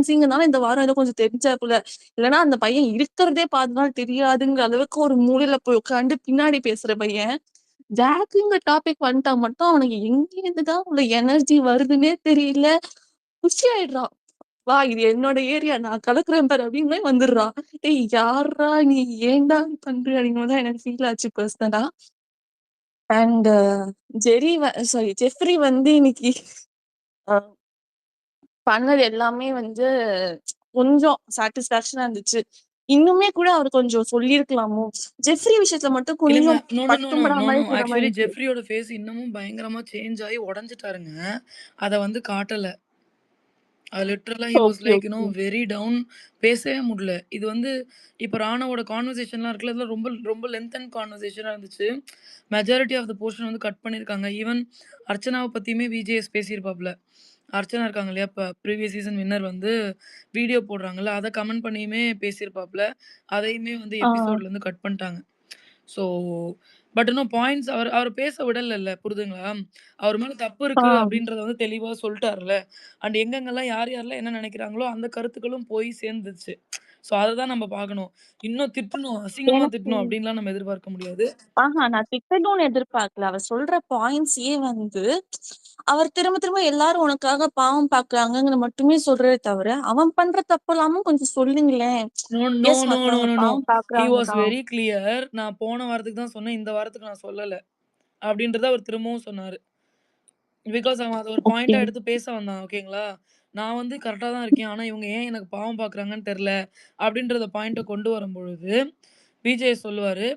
பிரெக்னன்சிங்கிறனால இந்த வாரம் ஏதோ கொஞ்சம் தெரிஞ்சாப்புல. இல்லன்னா அந்த பையன் இருக்கிறதே 5 நாள் தெரியாதுங்கிற அளவுக்கு ஒரு மூலையில போய் உட்கார்ந்து பின்னாடி பேசுற பையன். ஜாக்குங்கிற டாபிக் வந்துட்டா மட்டும் அவனுக்கு எங்கேருந்துதான் உள்ள எனர்ஜி வருதுன்னே தெரியல. குஷி ஆயிடுறான். வா இது என்னோட ஏரியா நான் கலக்குறேன் பாரு அப்படின்னு வந்துடுறான். டேய் யார்ரா நீ ஏன்டா பண்ற அப்படிங்கிறதான் எனக்கு ஃபீல் ஆச்சு பர்சனலா. அண்ட் ஜெஃப்ரி வந்து இன்னைக்கு அஹ், பண்ணது எல்லாமே வந்து கொஞ்சம் சாட்டிஸ்பாக்சனா இருந்துச்சு. இன்னுமே கூட அவர் கொஞ்சம் சொல்லியிருக்கலாமோ. ஜெஃப்ரி விஷயத்துல மட்டும் இல்லங்க. கொஞ்சம் நோ, நோ, நோ, நோ, பட்டும்படா நோ, நோ. மாதிரி சொல்ற மாதிரி ஆக்சுவலி இருந்துச்சு. ஜெஃப்ரியோட ஃபேஸ் இன்னமும் பயங்கரமா சேஞ்ச் ஆயி உடைஞ்சுட்டாருங்க. அத வந்து காட்டல. லிட்டரலா he was okay like okay. Very down. பேசவே முடியல. இது வந்து இப்ப ராணாவோட கான்வர்சேஷன்லாம் இருக்குல்ல, இதெல்லாம் ரொம்ப ரொம்ப லென்த் அண்ட் கான்வர்சேஷனா இருந்துச்சு. மெஜாரிட்டி ஆஃப் த போர்ஷன் வந்து கட் பண்ணியிருக்காங்க. ஈவன் அர்ச்சனாவ பத்தியுமே விஜேஎஸ் பேசியிருப்பாப்ல. அர்ச்சனா இருக்காங்க இல்லையா? இப்ப ப்ரீவியஸ் சீசன் வின்னர் வந்து வீடியோ போடுறாங்கல்ல, அத கமெண்ட் பண்ணியுமே பேசியிருப்பாப்ல. அதையுமே வந்து ஆஹ் எபிசோட்லேருந்து கட் பண்ணிட்டாங்க. ஸோ பட் இன்னும் பாயிண்ட்ஸ் அவர் பேச விடலைல்ல. புரியுதுங்களா? அவர் மேல தப்பு இருக்கு ஆஹ் அப்படின்றத வந்து தெளிவா சொல்ட்டார்ல. அண்ட் எங்கெங்கெல்லாம் யார் யாரெல்லாம் என்ன நினைக்கிறாங்களோ அந்த கருத்துக்களும் போய் சேர்ந்துச்சு. ஸோ அததான் நம்ம பார்க்கணும். இன்னும் திட்டணும், அசிங்கமா எனக்கு திட்டணும் அப்படின்லாம் நம்ம எதிர்பார்க்க முடியாது. நான் திட்டணும்னு எதிர்பார்க்கல. அவர் சொல்ற பாயிண்ட்ஸே வந்து அவர் திரும்ப திரும்ப எல்லாரும் உனக்காக பாவம் பாக்குறாங்கன்னு மட்டுமே சொல்றதே தவிர அவன் பண்ற தப்பு இல்லாம கொஞ்சம் சொல்லுங்களேன். No, no, yes no, no, மத்தவங்க நோ, நோ. பாவம் ஹி வாஸ் பாக்குறாங்கதான். Very clear. நான் போன வாரத்துக்கு தான் சொன்னேன். இந்த வாரத்துக்கு நான் சொல்லல. அப்படின்றத அவர் திரும்பவும் சொன்னாரு. பிகாஸ் அவன் அத ஒரு ஓகே. பாயிண்ட்டா எடுத்து பேச வந்தான். ஓகேங்களா? நான் வந்து கரெக்ட்டா தான் இருக்கேன். ஆனா இவங்க ஏன் எனக்கு பாவம் பார்க்குறாங்கன்னு தெரியல. அப்படின்றத பாயிண்ட்ட கொண்டு வரும்பொழுது, விஜய் சொல்லுவாரு,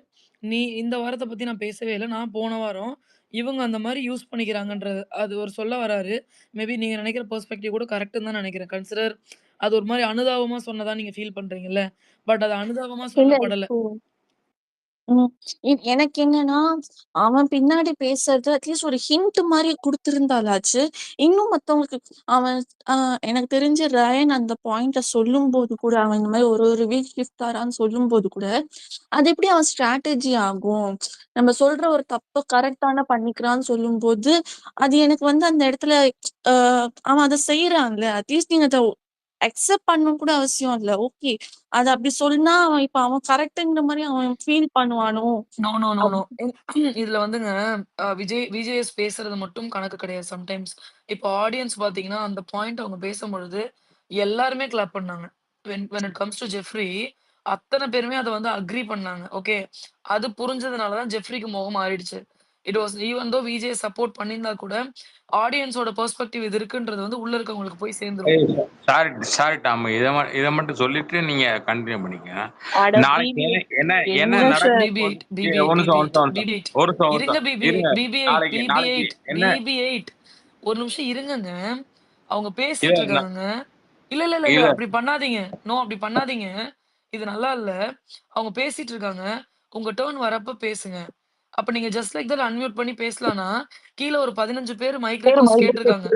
"நீ இந்த வாரத்த பத்தி நான் பேசவே இல்ல. நான் போன வாரம் இவங்க அந்த மாரி யூஸ் பண்ணிக்கிறாங்கன்றது" அது ஒரு சொல்ல வராரு. மேபி நீங்க நினைக்கிற பெர்ஸ்பெக்டிவ் கூட கரெக்ட்டுன்னு தான் நினைக்கிறேன். கன்சிடர் அது ஒரு மாரி அனுதாபமா சொன்னதா நீங்க ஃபீல் பண்றீங்கல்ல. பட் அது அனுதாபமா இல்ல சொல்லப்படல. இப்போ ம். எனக்கு என்னன்னா, அவன் பின்னாடி பேசுறது அட்லீஸ்ட் ஒரு ஹிண்ட் மாரி குடுத்திருந்தாலாச்சு, இன்னும் மத்தவங்களுக்கு அவன் எனக்கு தெரிஞ்சு ரயன் அந்த பாயிண்ட்ட சொல்லும்போது கூட, அவன் இந்த மாரி ஒரு ஒரு வீக் ஷிஃப்ட் ஆறான்னு சொல்லும்போது கூட, அது எப்படி அவன் ஸ்ட்ராட்டஜி ஆகும்? நம்ம சொல்ற ஒரு தப்ப கரெக்ட்டான பண்ணிக்கிறான்னு சொல்லும்போது, அது எனக்கு வந்து அந்த இடத்துல அ அவன் அத செய்றான்ல. அட்லீஸ்ட் நீங்க அத அக்செப்ட் பண்ணணும்னு கூட அவசியம் இல்ல. ஓகே. அத அப்படி சொன்னா அவன் கரெக்ட்ங்கிற மாரி அவன் ஃபீல் பண்ணுவானோ? No, no, no, up no. இதுல வந்துங்க விஜேஎஸ் பேசுறது மட்டும் கணக்கு கிடையாது சம்டைம்ஸ். இப்போ ஆடியன்ஸ் பார்த்தீங்கன்னா, அந்த பாயிண்ட் அவங்க பேசும்பொழுது எல்லாருமே கிளாப் பண்ணாங்க. When it comes to Jeffrey அத்தன பேருமே அத வந்து அக்ரி பண்ணாங்க. ஓகே. அது புரிஞ்சதுனால தான் ஜெஃப்ரிக்கு முகம் மாறிடுச்சு. It was even though VJ support பண்ணியிருந்தா கூட, ஆடியன்ஸோட பெர்ஸ்பெக்டிவ் இது இருக்குன்றது வந்து உள்ள இருக்கவங்களுக்கு போய் சேர்ந்துரும். ஏய், சாரி சாரி டாம், இதை மட்டும் சொல்லிட்டு நீங்க கண்டினியூ பண்ணிக்க. அட நாளைக்கு பிபி என்ன என்ன என்ன என்ன சார்? நடக்க போகுது? ஒரு நிமிஷம் ஒரு நிமிஷம் ஒரு நிமிஷம் BB8 ஒரு நிமிஷம் ஒரு இருங்க நிமிஷம் இருங்க. நாளைக்கு நாளைக்கு BB8 என்ன BB8 ஒரு நிமிஷம் இருங்கங்க. அவங்க இல்ல பேசிட்டு இருக்காங்கங்க. இல்ல, இல்ல, இல்ல, இல்ல. இல்ல அப்படி பண்ணாதீங்க. நோ அப்படி பண்ணாதீங்க. இது நல்லா இல்ல. அவங்க பேசிட்டு இருக்காங்க. உங்க டர்ன் வரப்ப பேசுங்க. அப்ப நீங்க ஜஸ்ட் லைக் தட் அன்மியூட் பண்ணி பேசலாம்னா, கீழ ஒரு 15 பேர் மைக் ரெக்வெஸ்ட் கேட்டிருக்காங்க.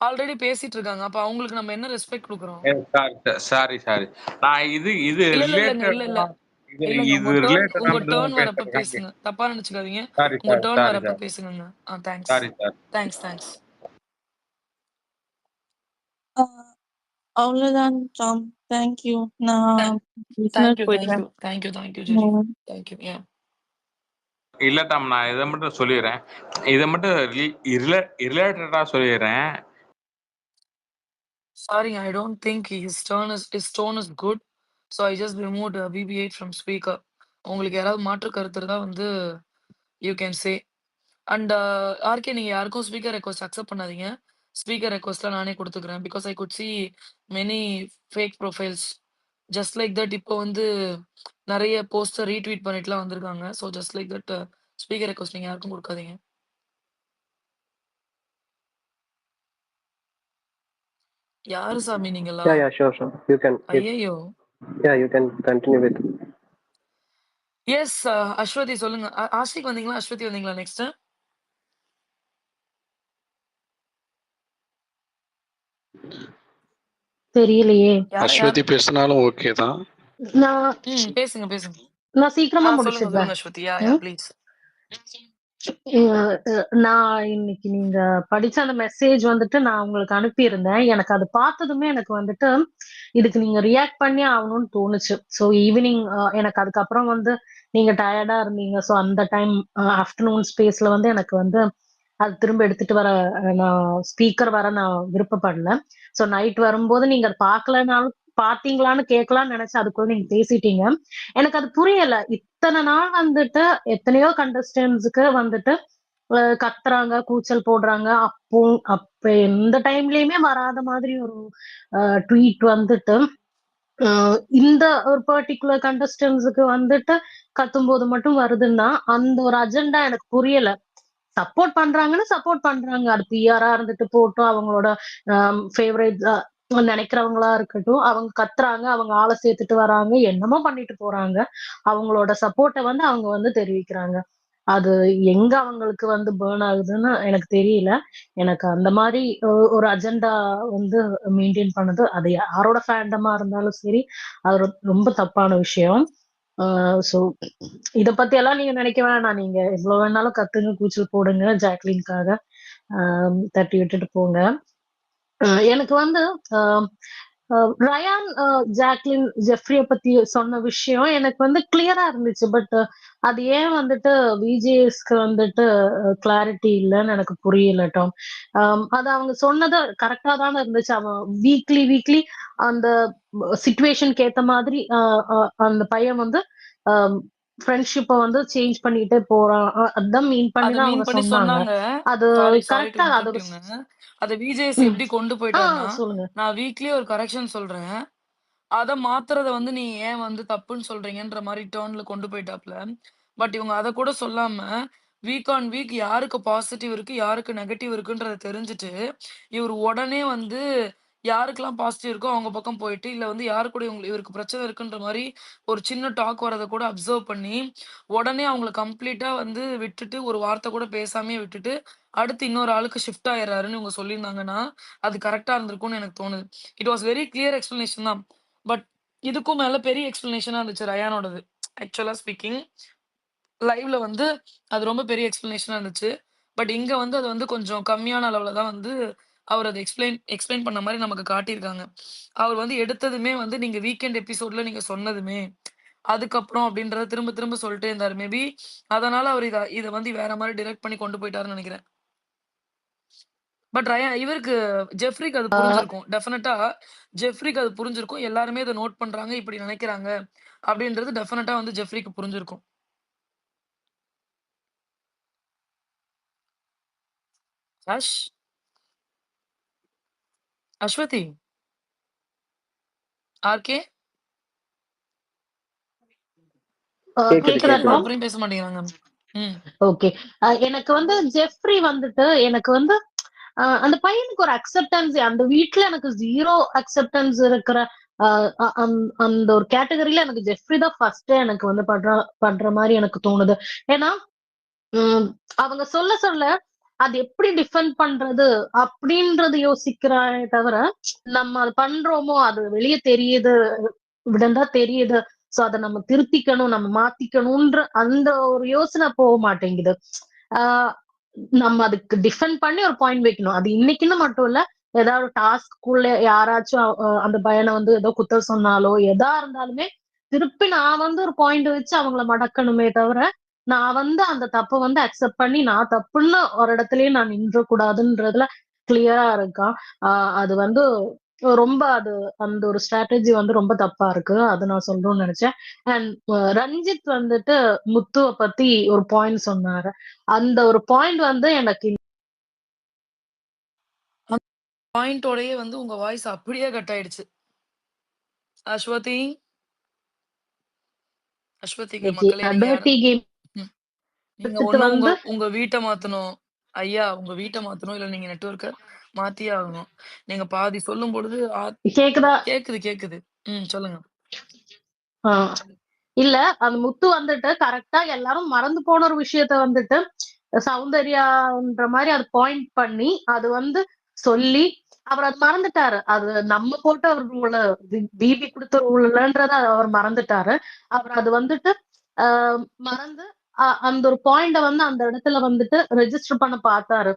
ஆல்ரெடி பேசிட்டு இருக்காங்க. அப்ப அவங்களுக்கு நம்ம என்ன ரெஸ்பெக்ட் குடுக்குறோம்? Sorry sorry. நான் இது இது இல்ல, இல்ல, இல்லங்க. இல்ல, இல்ல. ரிலேட்டடா இது இல்லங்க. இது ரிலேட்டடா உங்க மட்டும் டர்ன் தான் வரப்ப பேசுறேன். பேசுங்க. தப்பா நெனச்சுக்காதீங்க. சாரி உங்க சாரி டர்ன் சாரி வரப்ப சார் பேசுங்கங்க. தேங்க்ஸ். Sorry sir. தேங்க்ஸ். அ அவ்வளோதான் டாம். Thank you. த நான் தேங்க் டின்னர் யூ, தேங்க் போயிடுறேன். You, thank you, thank you Jerry. ம். Thank you. இல்ல டாம், நான் இதை மட்டும் சொல்லிடுறேன். இதை மட்டும் ரிலேட்டடா சொல்லிடுறேன். Sorry, I don't think his tone is good. So I just removed BB8 from speaker. உங்களுக்கு யாராவது மாற்று கருத்து இருந்தா வந்து you can say. And RK நீங்க யாருக்கும் ஸ்பீக்கர் ரெக்வெஸ்ட் அக்செப்ட் பண்ணாதீங்க. ஸ்பீக்கர் ரெக்வெஸ்ட்லாம் நானே குடுத்துக்கிறேன். Because I could see many fake profiles. Just like that இப்போ வந்து நெறைய போஸ்ட்ட ரீட்வீட் பண்ணிட்டுலாம் வந்திருக்காங்க. So just like that speaker request நீங்க யாருக்கும் குடுக்காதீங்க. யாரு சாமி நீங்களா? Yeah, sure. ஐயய்யோ! You can continue with. Yes Aswathi சொல்லுங்க. ஆஷிக் வந்தீங்களா? அஸ்வதி வந்தீங்களா நெக்ஸ்ட்டு? தெரியலையே. யார்? அஸ்வதி பேசினாலும் ஓகே தான். நான் பேசுங்க. நான் சீக்கிரமா சொல்லுங்க, முடிச்சிடுறேன். சொல்லுங்க அஸ்வதி. யா, ம். ப்ளீஸ். நான் இன்னைக்கு நீங்க படிச்ச அந்த மெசேஜ் வந்துட்டு நான் உங்களுக்கு அனுப்பியிருந்தேன். எனக்கு அது பார்த்ததுமே எனக்கு வந்துட்டு இதுக்கு நீங்க ரியாக்ட் பண்ணி ஆகணும்னு தோணுச்சு. ஸோ ஈவினிங் எனக்கு அதுக்கப்புறம் வந்து நீங்க டயர்டா இருந்தீங்க. ஸோ அந்த டைம் ஆஃப்டர்நூன் ஸ்பேஸ்ல வந்து எனக்கு வந்து அது திரும்ப எடுத்துட்டு வர நான் ஸ்பீக்கர் வர நான் விருப்பப்படல. ஸோ நைட் வரும்போது நீங்க அதை பார்க்கலனாலும் பாத்தீங்களான்னு கேட்கலாம்னு நினைச்சு அதுக்குள்ள நீங்க பேசிட்டீங்க. எனக்கு அது புரியல. இத்தனை நாள் வந்துட்டு எத்தனையோ கண்டஸ்டன்ஸுக்கு வந்துட்டு கத்துறாங்க, கூச்சல் போடுறாங்க. அப்ப எந்த டைம்லயுமே வராத மாதிரி ஒரு ட்வீட் வந்துட்டு இந்த ஒரு பர்டிகுலர் கண்டஸ்டன்ஸுக்கு வந்துட்டு கத்தும்போது மட்டும் வருதுன்னா அந்த ஒரு அஜெண்டா எனக்கு புரியல. சப்போர்ட் பண்றாங்கன்னு சப்போர்ட் பண்றாங்க. அது பிஆரா இருந்துட்டு போட்டும், அவங்களோட ஃபேவரட் நினைக்கிறவங்களா இருக்கட்டும், அவங்க கத்துறாங்க, அவங்க ஆளை சேர்த்துட்டு வராங்க, என்னமோ பண்ணிட்டு போறாங்க. அவங்களோட சப்போர்ட்டை வந்து அவங்க வந்து தெரிவிக்கிறாங்க. அது எங்க அவங்களுக்கு வந்து பேர்ன் ஆகுதுன்னு எனக்கு தெரியல. எனக்கு அந்த மாதிரி ஒரு அஜெண்டா வந்து மெயின்டைன் பண்ணது அது யாரோட ஃபேண்டமா இருந்தாலும் சரி, அது ரொம்ப தப்பான விஷயம். சோ இத பத்தி எல்லாம் நீங்க நினைக்க வேணாம். நீங்க எவ்வளவு வேணாலும் கத்துங்க, கூச்சல் போடுங்க ஜாக்லின்காக. தட்டி விட்டுட்டு போங்க. எனக்கு வந்து ரயான், ஜாக்லின், ஜெஃப்ரிய பத்தி சொன்ன விஷயம் எனக்கு வந்து கிளியரா இருந்துச்சு. பட் அது ஏன் வந்துட்டு விஜேஎஸ்க்கு வந்துட்டு கிளாரிட்டி இல்லைன்னு எனக்கு புரியல டாம். அது அவங்க சொன்னது கரெக்டா தானே இருந்துச்சு. அவன் வீக்லி அந்த சிச்சுவேஷனுக்கு ஏத்த மாதிரி அந்த பையன் வந்து ஃப்ரெண்ட்ஷிப்பை வந்து சேஞ்ச் பண்ணிட்டே போறான். அதான் மீன் பண்ணி அத தான் மீன் அவங்க பண்ணி சொன்னாங்க. சொன்னாங்க. அது சாரி டு கரெக்டா அது இன்டரப்ட் யூங்க. அத விஜேஎஸ் எப்படி கொண்டு போயிட்டாருன்னா, சொல்லுங்க. நான் வீக்லி ஒரு கரெக்ஷன் சொல்றேன். அத மாத்துறத வந்து நீ ஏன் வந்து தப்புன்னு சொல்றீங்கன்ற மாரி டர்ன்ல கொண்டு போயிட்டாப்ல. பட் இவங்க அத கூட சொல்லாம, வீக் ஆன் வீக் யாருக்கு பாசிட்டிவ் இருக்கு, யாருக்கு நெகட்டிவ் இருக்குன்றத தெரிஞ்சுட்டு, இவரு உடனே வந்து யாருக்கெல்லாம் பாசிட்டிவ் இருக்கோ அவங்க பக்கம் போயிட்டு, இல்ல வந்து யாரு கூட இவருக்கு பிரச்சனை இருக்குன்ற மாரி ஒரு சின்ன டாக் வரத கூட அப்சர்வ் பண்ணி, உடனே அவங்கள கம்ப்ளீட்டா வந்து விட்டுட்டு, ஒரு வார்த்தை கூட பேசாமயே விட்டுட்டு, அடுத்து இன்னொரு ஆளுக்கு ஷிஃப்ட் ஆயிர்றாருன்னு இவங்க சொல்லியிருந்தாங்கன்னா, அது கரெக்ட்டா இருந்திருக்கும்னு எனக்கு தோணுது. It was very clear explanation தான். பட் இதுக்கும் மேல பெரிய எக்ஸ்ப்ளனேஷனா இருந்துச்சு ரயானோடது. ஆக்சுவலா ஸ்பீக்கிங். லைவ்ல வந்து அது ரொம்ப பெரிய எக்ஸ்ப்ளனேஷனா இருந்துச்சு. பட் இங்க வந்து அது வந்து கொஞ்சம் கம்மியான அளவுல தான் வந்து அவர் அத எக்ஸ்ப்ளைன் பண்ண மாரி நமக்கு காட்டியிருக்காங்க. அவர் வந்து எடுத்ததுமே வந்து நீங்க வீக்கெண்ட் எபிசோட்ல நீங்க சொன்னதுமே, அதுக்கப்புறம் அப்படின்றத திரும்ப திரும்ப சொல்லிட்டே இருந்தாரு. மேபி அதனால அவர் இத வந்து வேற மாரி டைரக்ட் பண்ணி கொண்டு போயிட்டாருன்னு நெனைக்கிறேன். பட் இவருக்கு ஜெஃப்ரிக்கு அது புரிஞ்சிருக்கும். டெஃபினட்டா ஜெஃப்ரிக்கு அது புரிஞ்சிருக்கும். எல்லாருமே இத நோட் பண்றாங்க, இப்படி நினைக்கிறாங்க அப்படின்றது டெஃபினட்டா வந்து ஜெஃப்ரிக்கு புரிஞ்சிருக்கும். அஷ் அஸ்வதி, ஆர்கே கேக்குது கேக்குதா கேக்குது. கேக்குது. டாம்? அப்புறம் பேச மாட்டேங்கிறாங்க. ம். ஓகே. எனக்கு வந்து ஜெஃப்ரி வந்துட்டு எனக்கு வந்து அந்த பையனுக்கு ஒரு அக்செப்டன்ஸ் அந்த வீட்ல எனக்கு ஜீரோ அக்செப்டன்ஸ் இருக்கிற அந்த ஒரு கேட்டகரியில எனக்கு ஜெஃப்ரி தான் ஃபர்ஸ்ட் எனக்கு வந்து பண்ற மாதிரி எனக்கு தோணுது. ஏன்னா உம் அவங்க சொல்ல சொல்ல அது எப்படி டிஃபெண்ட் பண்றது அப்படின்றது யோசிக்கிறானே தவிர நம்ம அது பண்றோமோ அது வெளியே தெரியுது, விடந்தா தெரியுது. சோ அதை நம்ம திருத்திக்கணும், நம்ம மாத்திக்கணும்ன்ற அந்த ஒரு யோசனை போக மாட்டேங்குது. ஆஹ் நம்ம அதுக்கு டிஃபெண்ட் பண்ணி ஒரு பாயிண்ட் வைக்கணும். அது இன்னைக்குன்னு மட்டும் இல்ல, ஏதாவது டாஸ்க்குள்ள யாராச்சும் அந்த பையனை வந்து ஏதோ குத்தம் சொன்னாலோ எதா இருந்தாலுமே திருப்பி நான் வந்து ஒரு பாயிண்ட் வச்சு அவங்கள மடக்கணுமே தவிர நான் வந்து அந்த தப்பை வந்து அக்செப்ட் பண்ணி நான் தப்புன்னு ஒரு இடத்துலயே நான் நின்ற கூடாதுன்றதுல கிளியரா இருக்கான். அது வந்து ரொம்ப அது அந்த ஒரு ஸ்ட்ராட்டஜி வந்து ரொம்ப தப்பா இருக்கு. அது நான் சொல்லணும்னு நினைச்சேன். அண்ட் ரஞ்சித் வந்துட்டு முத்துவ பத்தி ஒரு பாயிண்ட் சொன்னாரு. அந்த ஒரு பாயிண்ட் வந்து எனக்கு அந்த பாயிண்டோடயே வந்து உங்க வாய்ஸ் அப்படியே கட் ஆயிடுச்சு. அஸ்வதி, அஸ்வதிக்கு மக்களே நீங்க யாரும் டர்ட்டி கேம் ம். நீங்க எடுத்துட்டு ஒண்ணு உங்க வந்து உங்க வீட்ட மாத்தணும். ஐயா, உங்க வீட்ட மாத்தணும். இல்ல நீங்க நெட்வொர்க்க மாத்தியே ஆகணும். நீங்க பாதி சொல்லும்பொழுது கேக்குதா? கேக்குது, கேக்குது. சொல்லுங்க. ஆஹ் இல்ல அந்த முத்து வந்துட்டு கரெக்டா எல்லாரும் மறந்து போன ஒரு விஷயத்த வந்துட்டு சௌந்தர்யான்ற மாதிரி அது பாயிண்ட் பண்ணி அது வந்து சொல்லி அவர் அது மறந்துட்டாரு. அது நம்ம போட்ட ஒரு ரூல பிபி கொடுத்த ரூல்ன்றத அவர் மறந்துட்டாரு. அவர் அது வந்துட்டு மறந்து அந்த ஒரு பாயிண்ட வந்து அந்த இடத்துல வந்துட்டு ரெஜிஸ்டர் பண்ண பார்த்தாரு.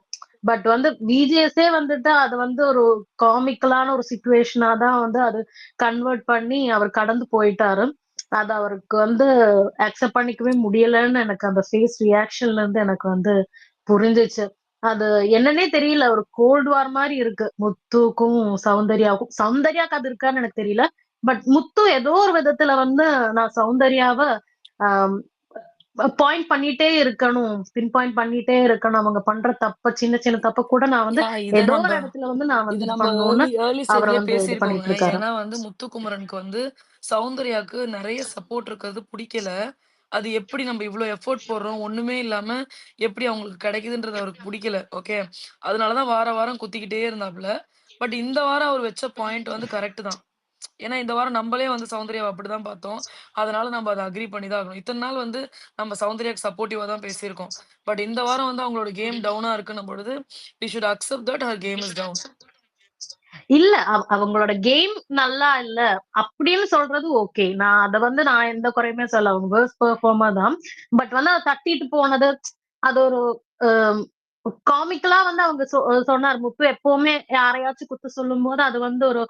பட் வந்து விஜேஎஸே வந்துட்டு அது வந்து ஒரு காமிக்கலான ஒரு சிச்சுவேஷனா தான் வந்து அது கன்வெர்ட் பண்ணி அவர் கடந்து போயிட்டாரு. அது அவருக்கு வந்து அக்செப்ட் பண்ணிக்கவே முடியலன்னு எனக்கு அந்த ஃபேஸ் ரியாக்ஷன்ல இருந்து எனக்கு வந்து புரிஞ்சுச்சு. அது என்னன்னே தெரியல. ஒரு கோல்ட் வார் மாரி இருக்கு. முத்துக்கும் சௌந்தர்யாவுக்கும். சௌந்தர்யாக்கு அது இருக்கான்னு எனக்கு தெரியல. பட் முத்து ஏதோ ஒரு விதத்துல வந்து நான் சௌந்தர்யாவ ஆம், பாயிண்ட் பண்ணிட்டே இருக்கணும். பின் பாயிண்ட் பண்ணிட்டே இருக்கணும். அவங்க பண்ற தப்ப சின்ன சின்ன தப்ப கூட நான் வந்து இத ஏதோ நம்ப ஒரு இடத்துல வந்து நான் வந்து இது இது நம்ம பண்ணணும்னு ஏர்லி அவர ஸ்டேஜ்லயே வந்து இது பேசியிருக்கோங்க. பண்ணிட்டு இருக்காரு. ஏன்னா வந்து முத்துக்குமரனுக்கு வந்து சௌந்தர்யாக்கு நெறைய சப்போர்ட் இருக்கிறது புடிக்கல. அது எப்படி நம்ம இவ்ளோ எஃபோர்ட் போடுறோம், ஒண்ணுமே இல்லாம எப்படி அவங்களுக்கு கிடைக்குதுன்றது அவருக்கு புடிக்கல. ஓகே. அதனால தான் வார வாரம் குத்திக்கிட்டே இருந்தாப்ல. பட் இந்த வாரம் அவர் வச்ச பாயிண்ட் வந்து கரெக்ட் தான். ஏன்னா இந்த வாரம் நம்பளே வந்து சௌந்தர்யாவ அப்படிதான் பார்த்தோம். அதனால நம்ம அத அக்ரி பண்ணி தான் ஆகணும். இத்தன நாள் வந்து நம்ம சௌந்தர்யாக்கு சப்போர்ட்டிவா தான் பேசியிருக்கோம். பட் இந்த வாரம் வந்து அவங்களோட கேம் டவுனா இருக்குன்னும் பொழுது, we should accept that her game is down. இல்ல அவங்களோட கேம் நல்லா இல்ல அப்படின்னு சொல்றது ஓகே. நான் எந்த குறையுமே சொல்ல. அவங்க வேர்ஸ்ட் பெர்ஃபார்மர் தான். பட் வந்து அத தட்டிட்டு போனது அது ஒரு காமிக்கலா வந்து அவங்க சொன்னார். முத்து எப்பவுமே யாரையாச்சும் குத்து சொல்லும் போது அது வந்து ஒரு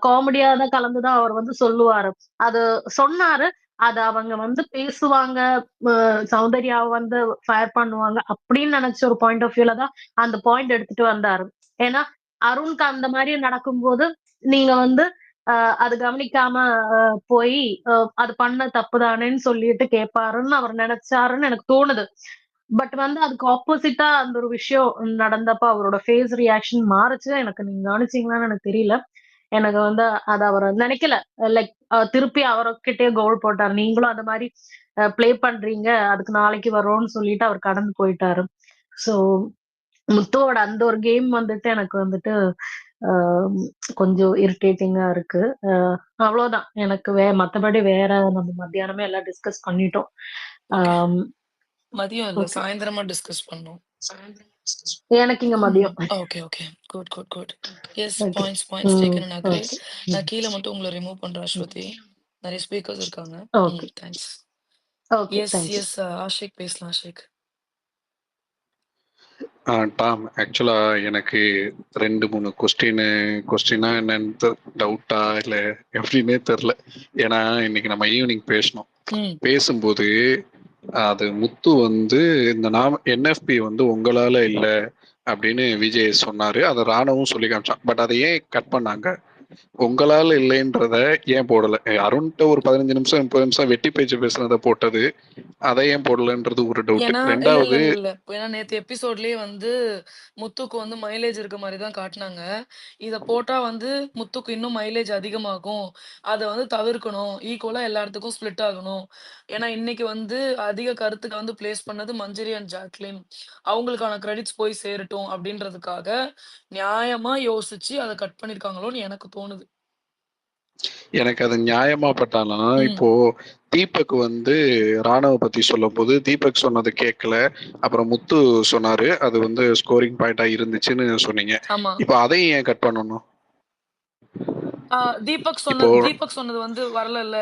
காமெடியா தான் கலந்துதான் அவர் வந்து சொல்லுவாரு. அது சொன்னாரு. அது அவங்க வந்து பேசுவாங்க. சௌந்தர்யாவை வந்து ஃபயர் பண்ணுவாங்க அப்படின்னு நினைச்ச ஒரு பாயிண்ட் ஆஃப் வியூல தான் அந்த பாயிண்ட் எடுத்துட்டு வந்தாரு. ஏன்னா அருணுக்கு அந்த மாதிரி நடக்கும்போது நீங்க வந்து அது கவனிக்காம போய் அது பண்ண தப்புதானேன்னு சொல்லிட்டு கேட்பாருன்னு அவர் நினைச்சாருன்னு எனக்கு தோணுது. பட் வந்து அதுக்கு ஆப்போசிட்டா அந்த ஒரு விஷயம் நடந்தப்ப அவரோட ஃபேஸ் ரியாக்ஷன் மாறுச்சு. எனக்கு நீங்க கவனிச்சீங்களான்னு எனக்கு தெரியல. எனக்கு வந்து அது அவர் நினைக்கல. லைக் திருப்பி அவர்கிட்டயே கோல் போட்டாரு. நீங்களும் அந்த மாதிரி ப்ளே பண்றீங்க. அதுக்கு நாளைக்கு வரோம்னு சொல்லிட்டு அவர் கடந்து போயிட்டாரு. சோ முத்துவோட அந்த ஒரு கேம் வந்துட்டு எனக்கு வந்துட்டு ஆஹ் கொஞ்சம் இரிட்டேட்டிங்கா இருக்கு. அவ்வளவுதான். எனக்கு மத்தபடி வேற நம்ம மத்தியானமே எல்லாம் டிஸ்கஸ் பண்ணிட்டோம். ஓகே. ஆம், மதியம் இல்ல. ஓகே. சாயந்திரமா டிஸ்கஸ் பண்ணோம். எனக்கு இங்க மதியம். Okay, okay. Good, good, good. Yes. Okay. Points taken and agreed. Okay. நான் கீழ மட்டும் உங்கள ரிமூவ் பண்றேன் அஸ்வதி. நெறைய ஸ்பீக்கர்ஸ் இருக்காங்க. Okay. Thanks. Okay. Yes, thank you. Yes. Aashiq பேசலாம் ஆஷிக். டாம் ஆக்சுவலா எனக்கு 2-3 கொஸ்டினா என்னன்னு டவுட்டா இல்லை எப்படின்னே தெரில. ஏன்னா இன்னைக்கு நம்ம ஈவினிங் பேசணும். ம். பேசும்போது அது முத்து வந்து இந்த என்எஃப்பி வந்து உங்களால இல்ல அப்படின்னு விஜய் சொன்னாரு. அதை ராணவும் சொல்லி காமிச்சான். பட் அதை ஏன் கட் பண்ணாங்க? உங்களால இல்லைன்றத ஏன் போடல? அருண்கிட்ட ஒரு 15 நிமிஷம் 30 நிமிஷம் வெட்டி பேச்சு பேசுனதை போட்டது, அதை ஏன் போடலன்றது ஒரு டவுட். ஏன்னா இல்ல, இல்ல, ரெண்டாவது, இல்ல, இல்ல. ஏன்னா நேத்து எபிசோட்லயே வந்து முத்துக்கு வந்து மைலேஜ் இருக்க மாரி தான் காட்டுனாங்க. இத போட்டா வந்து முத்துக்கு இன்னும் மைலேஜ் அதிகமாகும். அத வந்து தவிர்க்கணும். ஈக்குவலா எல்லா இடத்துக்கும் ஸ்ப்ளிட் ஆகணும். ஏன்னா இன்னைக்கு வந்து அதிக கருத்துக்கள வந்து பிளேஸ் பண்ணது மஞ்சரி அண்ட் ஜாக்லின். அவங்களுக்கான கிரெடிட்ஸ் போய் சேரட்டும் அப்படின்றதுக்காக நியாயமா யோசிச்சு அத கட் பண்ணியிருக்காங்களோன்னு எனக்கு தோணுது. எனக்கு அது நியாயமா பட்டாலும் ம். இப்போ தீபக் வந்து ராணுவ பத்தி சொல்லும் போது தீபக் சொன்னது கேட்கல, அப்புறம் முத்து சொன்னாரு அது வந்து ஸ்கோரிங் பாயிண்டா இருந்துச்சுன்னு சொன்னீங்க. ஆமா. இப்போ அதையும் ஏன் கட் பண்ணணும்? இப்போ தீபக் சொன்னது வந்து வரலல்ல.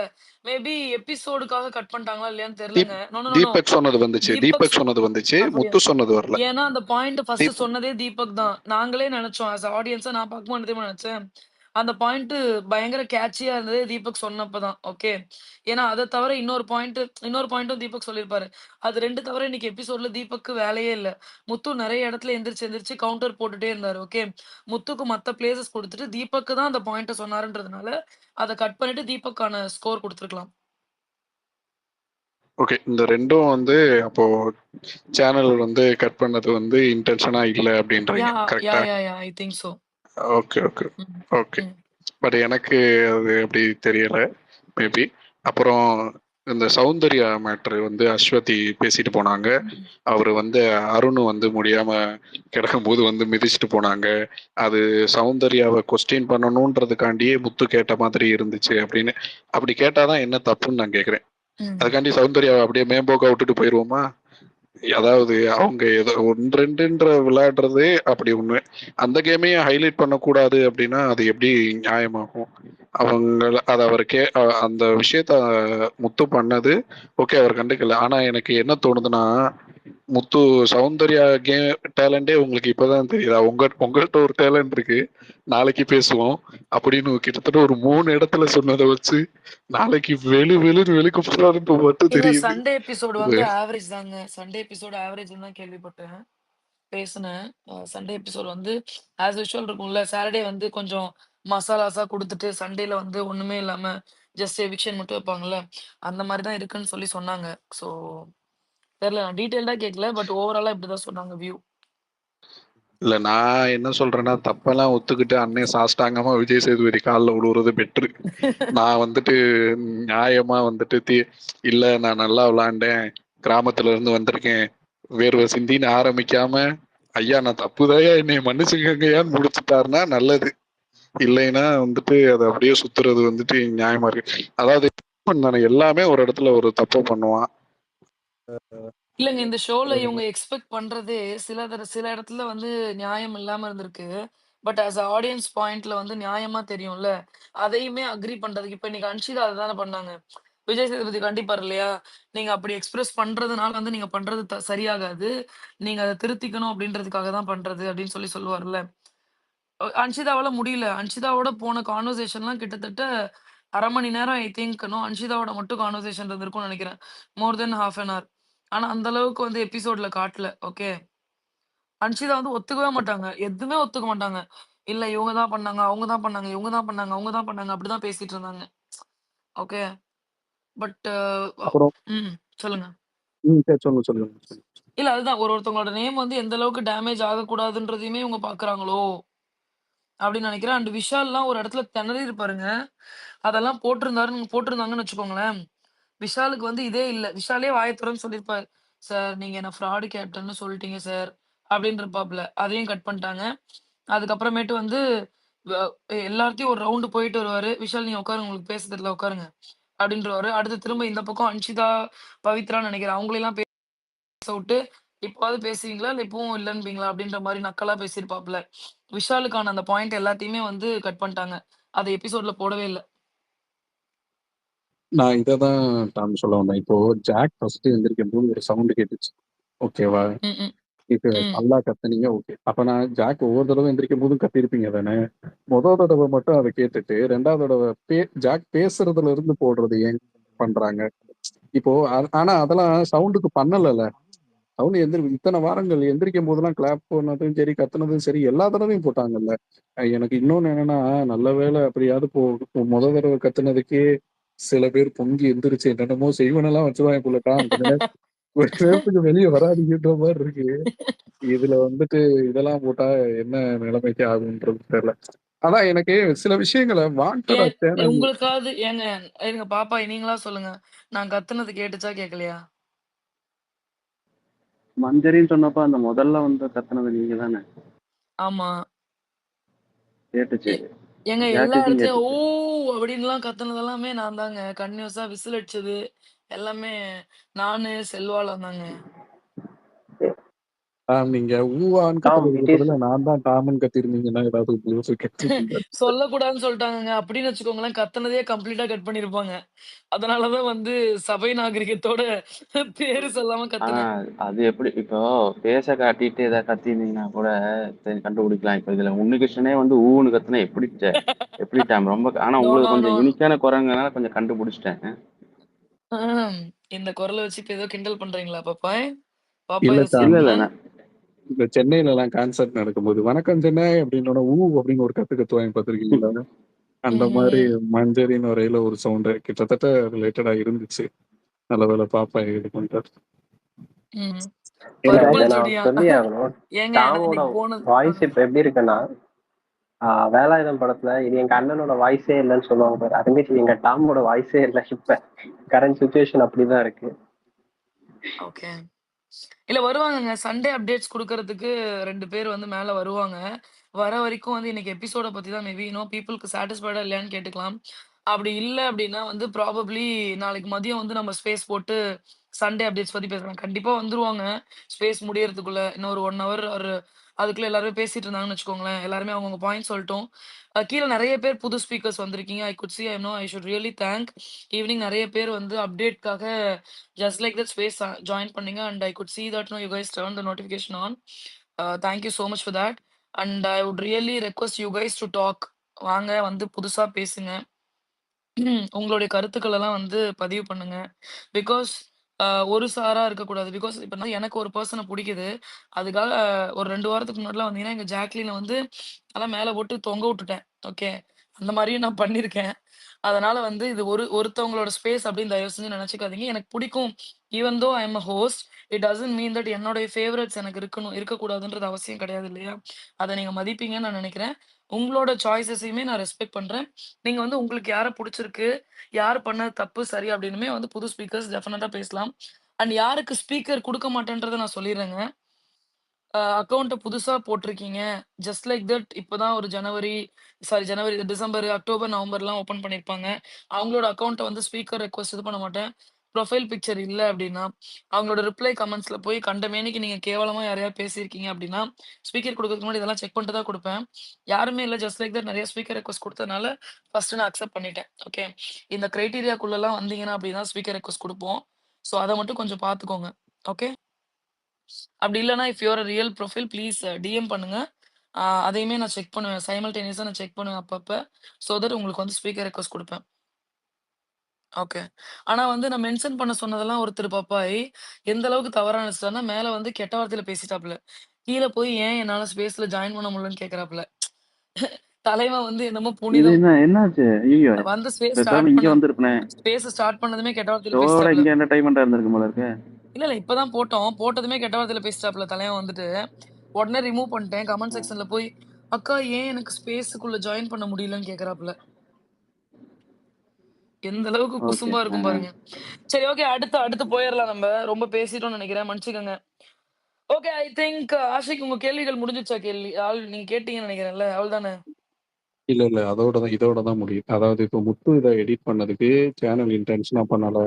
மேபி எபிசோடுக்காக கட் பண்ணிட்டாங்களா இல்லையான்னு தெரியலங்க. No, no, no, no. Deepak சொன்னது வந்துச்சு, தீபக் தீபக் சொன்னது வந்துச்சு, அப்படியா? முத்து சொன்னது வரல. ஏன்னா அந்த பாயிண்ட் ஃபர்ஸ்ட் தீப் சொன்னதே தீபக் தான். நாங்களே நெனச்சோம். ஆஸ் அ ஆடியன்ஸா நான் பார்க்கும்போது என்ன தெரியுமா நெனச்சேன்? அந்த பாயிண்ட் பயங்கர கேட்சியா இருந்ததே தீபக் சொன்னப்ப தான். ஓகே. ஏன்னா அத தவிர இன்னொரு பாயிண்ட்டும் தீபக் சொல்லியிருப்பாரு. அது 2 தவிர இன்னைக்கு எபிசோட்ல தீபக்கு வேலையே இல்ல. முத்து நெறைய இடத்துல எந்திரிச்சு கவுண்டர் போட்டுட்டே இருந்தாரு. ஓகே. முத்துக்கு மத்த பிளேஸஸ் குடுத்துட்டு தீபக்கு தான் அந்த பாயிண்ட்ட சொன்னாருன்றதுனால, அத கட் பண்ணிட்டு தீபக்கான ஸ்கோர் குடுத்துருக்கலாம். ஓகே. இந்த ரெண்டும் வந்து அப்போ சேனல் வந்து கட் பண்ணது வந்து இன்டென்ஷனா இல்ல அப்படின்றீங்க, கரெக்டா? I think so. Okay, okay, ம். ஓகே. ம். பட் எனக்கு அது அப்படி தெரியல, மேபி. அப்புறம் இந்த சௌந்தர்யா மேட்ரு வந்து அஸ்வதி பேசிட்டு போனாங்க. ம். அவர் வந்து அருண் வந்து முடியாம கிடக்கும்போது வந்து மிதிச்சுட்டு போனாங்க. அது சௌந்தர்யாவை கொஸ்டின் பண்ணணுன்றதுக்காண்டியே முத்து கேட்ட மாதிரி இருந்துச்சு அப்படின்னு. அப்படி கேட்டாதான் என்ன தப்புன்னு நான் கேக்குறேன். ம். அதுக்காண்டி சௌந்தர்யாவை அப்படியே மேம்போக்கா விட்டுட்டு போயிருவோமா? அதாவது அவங்க ஏதோ 1-2ன்ற விளையாடுறதே அப்படி ஒண்ணு. அந்த கேமையும் ஹைலைட் பண்ணக்கூடாது அப்படின்னா அது எப்படி நியாயமாகும்? அது அவர் அந்த விஷயத்த முத்து பண்ணது ஓகே, அவர் கண்டுக்கல. ஆனா எனக்கு என்ன தோணுதுன்னா, முத்து சௌந்தர்யா டேலண்டே உங்களுக்கு இப்பதான் தெரியுதா? உங்கள்கிட்ட ஒரு டேலண்ட் இருக்கு, நாளைக்கு பேசுவோம் அப்படின்னு கிட்டத்தட்ட ஒரு 3 இடத்துல சொன்னதை வச்சு நாளைக்கு வெளுன்னு வெளுக்க போறாருன்னு மட்டும் ஏங்க தெரியுது. சண்டே எபிசோடு வந்து ஆவரேஜ் தாங்க. சண்டே எபிசோடு ஆவரேஜ்ன்னு தான் கேள்விப்பட்டேன். பேசுனேன். சண்டே எபிசோட் வந்து ஆஸ் யூசுவல் இருக்கும்ல. சாட்டர்டே வந்து கொஞ்சம் மசாலாஸா குடுத்துட்டு, சண்டேல வந்து ஒண்ணுமே இல்லாம ஜஸ்ட் எவிக்ஷன் மட்டும் வைப்பாங்கல்ல. அந்த மாரி தான் இருக்குன்னு சொல்லி சொன்னாங்க. ஸோ தெரியல. நான் டீட்டெயில்டா கேட்கல. பட் ஓவராலா இப்படிதான் சொன்னாங்க வியூ. இல்ல, நான் என்ன சொல்றேன்னா, தப்பெல்லாம் ஒத்துக்கிட்டு அண்ணன் சாஷ்டாங்கமா விஜய் சேதுபதி காலில் விழுவுறது பெட்ரு. நான் வந்துட்டு நியாயமா வந்துட்டு இல்ல நான் நல்லா விளாண்டேன், கிராமத்துல இருந்து வந்திருக்கேன், வேர்வை சிந்தின்னு ஆரம்பிக்காம ஐயா நான் தப்புதாயா என்னை மன்னிச்சுக்கங்கயான்னு முடிச்சுட்டாருன்னா நல்லது. இல்லைன்னா வந்துட்டு அதை அப்படியே சுத்துறது வந்துட்டு நியாயமா இருக்கு. அதாவது எல்லாமே ஒரு இடத்துல ஒரு தப்பு பண்ணுவான். இல்லங்க இந்த ஷோல இவங்க எக்ஸ்பெக்ட் பண்றதே சில இடத்துல வந்து நியாயம் இல்லாம இருந்திருக்கு. பட் ஆஸ் அ ஆடியன்ஸ் பாயிண்ட்ல வந்து நியாயமா தெரியும்ல. அதையுமே அக்ரி பண்றதுக்கு இப்ப இன்னைக்கு அன்ஷிதா அதுதானே பண்ணாங்க. விஜய் சேதுபதி கண்டிப்பாரு இல்லையா? நீங்க அப்படி எக்ஸ்பிரஸ் பண்றதுனால வந்து நீங்க பண்றது சரியாகாது. நீங்க அத திருத்திக்கணும் அப்படின்றதுக்காக தான் பண்றது அப்படின்னு சொல்லுவார்ல. அன்ஷிதாவால முடியல. அன்ஷிதாவோட போன கான்வர்சேஷன்லாம் கிட்டத்தட்ட 1/2 மணி நேரம் ஐ திங்க் அன்ஷிதாவோட மட்டும் கான்வர்சேஷன் இருந்திருக்கும்னு நெனைக்கிறேன். மோர் தென் 1/2 அன் ஹவர். ஆனா அந்த அளவுக்கு வந்து எபிசோட்ல காட்டல. ஓகே. அன்ஷிதா வந்து ஒத்துக்கவே மாட்டாங்க. எதுவுமே ஒத்துக்க மாட்டாங்க. இல்ல இவங்க தான் பண்ணாங்க, அவங்க தான் பண்ணாங்க, இவங்க தான் பண்ணாங்க, அவங்க தான் பண்ணாங்க. அப்படிதான் பேசிட்டு இருந்தாங்க. ஓகே. பட் அப்புறம் ம். சொல்லுங்க. சரி, சொல்லுங்க சொல்லுங்க. இல்ல அதுதான் ஒருத்தவங்களோட நேம் வந்து எந்த அளவுக்கு டேமேஜ் ஆகக்கூடாதுன்றதையுமே இவங்க பார்க்குறாங்களோ! அப்படின்னு நினைக்கிறேன். அண்ட் விஷால்லாம் ஒரு இடத்துல திணறி இருப்பாருங்க. அதெல்லாம் போட்டிருந்தாங்கன்னு வச்சுக்கோங்களேன். விஷாலுக்கு வந்து இதே இல்ல. விஷாலே வாய தொறந்து சொல்லியிருப்பாரு. "சார் நீங்க என்ன ஃப்ராடு கேப்டன்னு சொல்லிட்டீங்க சார்." அப்படின்னு இருப்பாப்ல. அதையும் கட் பண்ணிட்டாங்க. அதுக்கப்புறமேட்டு வந்து வ எல்லார்த்தையும் ஒரு ரவுண்டு போயிட்டு வருவாரு. "விஷால் நீங்க உட்காருங்க. உங்களுக்கு பேச தெரியல உட்காருங்க." அப்படின்ருவாரு. அடுத்து திரும்ப இந்த பக்கம் அன்ஷிதா, பவித்ரான்னு நெனைக்கிறேன். அவங்களையெல்லாம் பேச விட்டு, "இப்பவாவது பேசுவீங்களா? இல்ல இப்பவும் இல்லன்பீங்களா?" அப்படின்ற மாரி நக்கலா பேசியிருப்பாப்ல. விஷாலுக்கான அந்த பாயிண்ட் எல்லாத்தையுமே வந்து கட் பண்ணிட்டாங்க. அத எபிசோட்ல போடவே இல்ல. நான் இததான் டாம் சொல்ல வந்தேன். இப்போ ஜாக் ஃபர்ஸ்ட் எந்திரிக்கும்போது ஒரு சவுண்ட் கேட்டுச்சு, ஓகேவா? ம், ம், இப்ப ம். நல்லா கத்துனீங்க, ஓகே. அப்ப நான் ஜாக் ஒவ்வொரு தடவை எந்திரிக்கும் போதும் கத்திருப்பீங்க தானே? முதல் தடவை மட்டும் அதை கேட்டுட்டு 2வது தடவை ஜாக் பேசுறதுல இருந்து போடுறது ஏன் பண்றாங்க? இப்போ ஆனா அதெல்லாம் சவுண்டுக்கு பண்ணலல்ல. சவுண்ட் இத்தனை வாரங்கள் எந்திரிக்கும் போதெல்லாம் கிளாப் பண்ணதும் சரி, கத்துனதும் சரி, எல்லா தடவையும் போட்டாங்கல்ல. எனக்கு இன்னொன்னு என்னன்னா, நல்ல வேளை அப்படியாவது முதல் தடவை கத்துனதுக்கே சில பேர் பொங்கி எந்திரிச்சு என்னென்னமோ செய்வனெல்லாம் வச்சுருவாங்க போலட்டா. கொஞ்ச நேரத்துக்கு வெளிய வராதீங்கன்ற மாரி இருக்கு. இதுல வந்துட்டு இதெல்லாம் போட்டா என்ன நிலைமைக்கு ஆகும்ன்றது தெரியல. ஆனா எனக்கு சில விஷயங்கள வாண்டடா ஏன் சேனல் உங்களுக்காவது ஏங்க இருங்க பாப்பா நீங்களா சொல்லுங்க. நான் கத்துனது கேட்டுச்சா கேட்கலையா? மஞ்சரின்னு சொன்னப்ப அந்த முதல்ல வந்து கத்துனது நீங்க தானே? ஆமா. கேட்டுச்சு. ஏங்க எல்லா ஜாக்குக்கும் இடத்துலயும் "ஓ!" கேட்டுச்சு. அப்படின்லாம் கத்துனது எல்லாமே நான் தாங்க. கன்டினியூஸா விசில் அடிச்சது எல்லாமே நானு, செல்வாலாம் தாங்க. நீங்க ஊவான்னு டாம் கத்துறதுக்கு இட் இஸ் பதிலா நான் தான் டாம்ன்னு கத்திருந்தீங்கன்னா ஏதாவது உங்களுக்கு கிடைச்சிருக்கும். சொல்லக்கூடாதுன்னு சொல்ட்டாங்கங்க. அப்படின்னு வச்சுக்கோங்களேன், கத்துனதே கம்ப்ளீட்டா கட் பண்ணியிருப்பாங்க. அதனால தான் வந்து சபை நாகரிகத்தோட பேரு சொல்லாம ஆனா கத்துனேன். அது எப்படி இப்போ பேச காட்டிட்டு ஏதாவது கத்திருந்தீங்கன்னா கூட சரி கண்டுபிடிக்கலாம். இப்ப இதுல உன்னிகிருஷ்ணனே வந்து ஊன்னு கத்துனா எப்படி டாம் ரொம்ப ஆனா நோ, நோ, உங்களுக்கு நோ. கொஞ்சம் யூனிக்கான குரங்குனால கொஞ்சம் கண்டுபிடிச்சிட்டேன். இந்த குரல வச்சு இப்ப ஏதோ கிண்டல் பண்றீங்களா பாப்பாய்? பாப்பா இல்ல ஏதோ டாம், இல்ல. சிரிக்கிறா? இந்த சென்னையில எல்லாம் கான்சர்ட் நடக்கும்போது வணக்கம் சென்னை அப்படின்னோட ஊ அப்படின்னு ஒரு கத்துவாங்க பார்த்திருக்கீங்களா? அந்த மாதிரி ம்ஹ்ம். மஞ்சரின் வரையில ஒரு சவுண்ட் கிட்டத்தட்ட ரிலேட்டடா இருந்துச்சு. நல்ல வேளை பாப்பா இது பண்றாரு. ம். இல்ல பர்பிள் இத நான் ஜுடியா. சொல்லியே ஆகணும். ஏங்க நான் டாமோட இன்னைக்கு போனது வாய்ஸ் இப்ப எப்படி இருக்குன்னா, வேலாயுதம் படத்துல இது எங்க அண்ணனோட வாய்ஸே இல்லன்னு சொல்லுவாங்க பாரு. அது மாரி எங்க டாமோட வாய்ஸே இல்ல இப்ப. கரண்ட் சிச்சுவேஷன் அப்படிதான் இருக்கு. ஓகே. இல்ல வருவாங்கங்க. சண்டே அப்டேட்ஸ் குடுக்கறதுக்கு 2 பேர் வந்து மேல வருவாங்க. வர வரைக்கும் வந்து இன்னைக்கு எபிசோட பத்தி தான் மேபி பீப்பிள்க்கு சாட்டிஸ்ஃபைடா இல்லையான்னு கேட்டுக்கலாம். அப்படி இல்ல அப்படின்னா வந்து ப்ராபப்ளி நாளைக்கு மதியம் வந்து நம்ம ஸ்பேஸ் போட்டு சண்டே அப்டேட்ஸ் பத்தி பேசலாம். கண்டிப்பா வந்துருவாங்க. ஸ்பேஸ் முடியறதுக்குள்ள. இன்னும் ஒரு 1 ஹவர் ஒரு அதுக்குள்ள எல்லாருமே பேசிட்டு இருந்தாங்கன்னு வச்சுக்கோங்களேன். எல்லாருமே அவங்கவங்க பாயிண்ட் சொல்லட்டும். கீழ நெறைய பேர் புது ஸ்பீக்கர்ஸ் வந்திருக்கீங்க. I could see I know I should really thank. Evening நெறைய பேர் வந்து அப்டேட்காக just like that space join பண்ணீங்க. And I could see that no you guys turn the notification on. Thank you so much for that. And I would really request you guys to talk. வாங்க வந்து புதுசா பேசுங்க. உங்களுடைய கருத்துக்கள் எல்லாம் வந்து பதிவு பண்ணுங்க. பிகாஸ் ஒரு சாரா இருக்கக்கூடாது. பிகாஸ் இப்ப நான் எனக்கு ஒரு பெர்சன புடிக்குது. அதுக்காக ஒரு 2 வாரத்துக்கு முன்னாடிலாம் வந்தீங்கன்னா, எங்க ஜாக்லின வந்து அதெல்லாம் மேல போட்டு தொங்க விட்டுட்டேன். ஓகே. அந்த மாரியும் நான் பண்ணியிருக்கேன். அதனால வந்து இது ஒருத்தவங்களோட ஸ்பேஸ் அப்படின்னு தயவு செஞ்சு நெனச்சுக்காதீங்க. எனக்கு பிடிக்கும். Even though I am a host, it doesn't mean that என்னுடைய ஃபேவரைட்ஸ் எனக்கு இருக்கக்கூடாதுன்றது அவசியம் கிடையாது இல்லையா? அத நீங்க மதிப்பீங்கன்னு நான் நெனைக்கிறேன். உங்களோட சாய்ஸஸையுமே நான் ரெஸ்பெக்ட் பண்றேன். நீங்க வந்து உங்களுக்கு யார புடிச்சிருக்கு, யார் பண்ணது தப்பு, சரி அப்படின்னுமே வந்து புது ஸ்பீக்கர்ஸ் டெஃபினட்டா பேசலாம். அண்ட் யாருக்கு ஸ்பீக்கர் குடுக்க மாட்டேன்றத நான் சொல்லிர்றேங்க. அக்கவுண்ட்ட புதுசா போட்டிருக்கீங்க. ஜஸ்ட் லைக் தட் இப்பதான் ஒரு ஜனவரி, டிசம்பர், அக்டோபர், நவம்பர்லாம் ஓப்பன் பண்ணியிருப்பாங்க. அவங்களோட அக்கவுண்ட்ட வந்து ஸ்பீக்கர் ரெக்வெஸ்ட் இது பண்ண மாட்டேன். ப்ரொஃபைல் பிக்சர் இல்ல அப்டின்னா, அவங்களோட ரிப்ளை கமெண்ட்ஸ்ல போய் கண்டமேனிக்கு நீங்க கேவலமா யாரையாவது பேசியிருக்கீங்க அப்டின்னா, ஸ்பீக்கர் குடுக்கறதுக்கு முன்னாடி இதெல்லாம் செக் பண்ணிட்டு தான் குடுப்பேன். யாருமே இல்ல ஜஸ்ட் லைக் தட் நெறைய ஸ்பீக்கர் ரெக்வெஸ்ட் குடுத்ததுனால, ஃபர்ஸ்ட் நான் அக்செப்ட் பண்ணிட்டேன். ஓகே. இந்த கிரைட்டீரியாக்குள்ளலாம் வந்தீங்கன்னா அப்டின்னா ஸ்பீக்கர் ரெக்வெஸ்ட் குடுப்போம். ஸோ அத மட்டும் கொஞ்சம் பார்த்துக்கோங்க. ஓகே. அப்படி இல்லன்னா, if you are a real profile please DM பண்ணுங்க. அதையுமே நான் செக் பண்ணுவேன். சைமல்டேனியஸா நான் செக் பண்ணுவேன் அப்பப்ப. ஸோ தட் உங்களுக்கு வந்து ஸ்பீக்கர் ரெக்வெஸ்ட் குடுப்பேன். ஓகே. ஆனா வந்து நான் மென்ஷன் பண்ண சொன்னதெல்லாம் ஒருத்தர் பப்பாய், எந்த அளவுக்கு தவறா நெனச்சுட்டார்ன்னா, மேல வந்து கெட்ட வார்த்தையில பேசிட்டாப்ல. கீழ போய் ஏன் என்னால ஸ்பேஸ்ல ஜாயின் பண்ண முடியலன்னு கேட்கறாப்ல. தலைவன் வந்து என்னமோ இது புனிதம். என்ன என்னாச்சு? ஐயய்யோ! வந்து பேசாம இங்க வந்திருப்பனே. ஸ்பேஸ் ஸ்டார்ட் பண்ணதுமே கெட்ட வார்த்தையில ஷோவோட பேசிட்டாப்ல. இங்க என்டர்டைன்மென்ட்டா இருந்திருக்கும் போல இருக்கே. இல்ல இப்பதான் போட்டோம். போட்டதுமே கெட்ட வார்த்தையில பேசிட்டாப்ல தலைவன் வந்துட்டு. உடனே ரிமூவ் பண்ணிட்டேன். கமெண்ட் செக்ஷன்ல போய், "அக்கா ஏன் எனக்கு ஸ்பேஸ்க்குள்ள ஜாயின் பண்ண முடியலன்னு?" கேட்கறாப்ல. எந்த அளவுக்கு ஓகே. குசும்பா இருக்கும் பாருங்க. சரி ஓகே. அடுத்து போயிரலாம் நம்ப. ரொம்ப பேசிட்டோம்னு நெனைக்கிறேன். மன்னிச்சுக்கங்க. ஓகே. ஐ திங்க் ஆஷிக் உங்க கேள்விகள் முடிஞ்சுச்சா நீங்க கேட்டீங்கன்னு நெனைக்கிறேன்ல. அவ்வளவுதானே? இல்ல, இல்ல. இதோட தான் முடியும். அதாவது இப்போ முத்து இத எடிட் பண்ணதுக்கு சேனல் இன்டென்ஷனா பண்ணல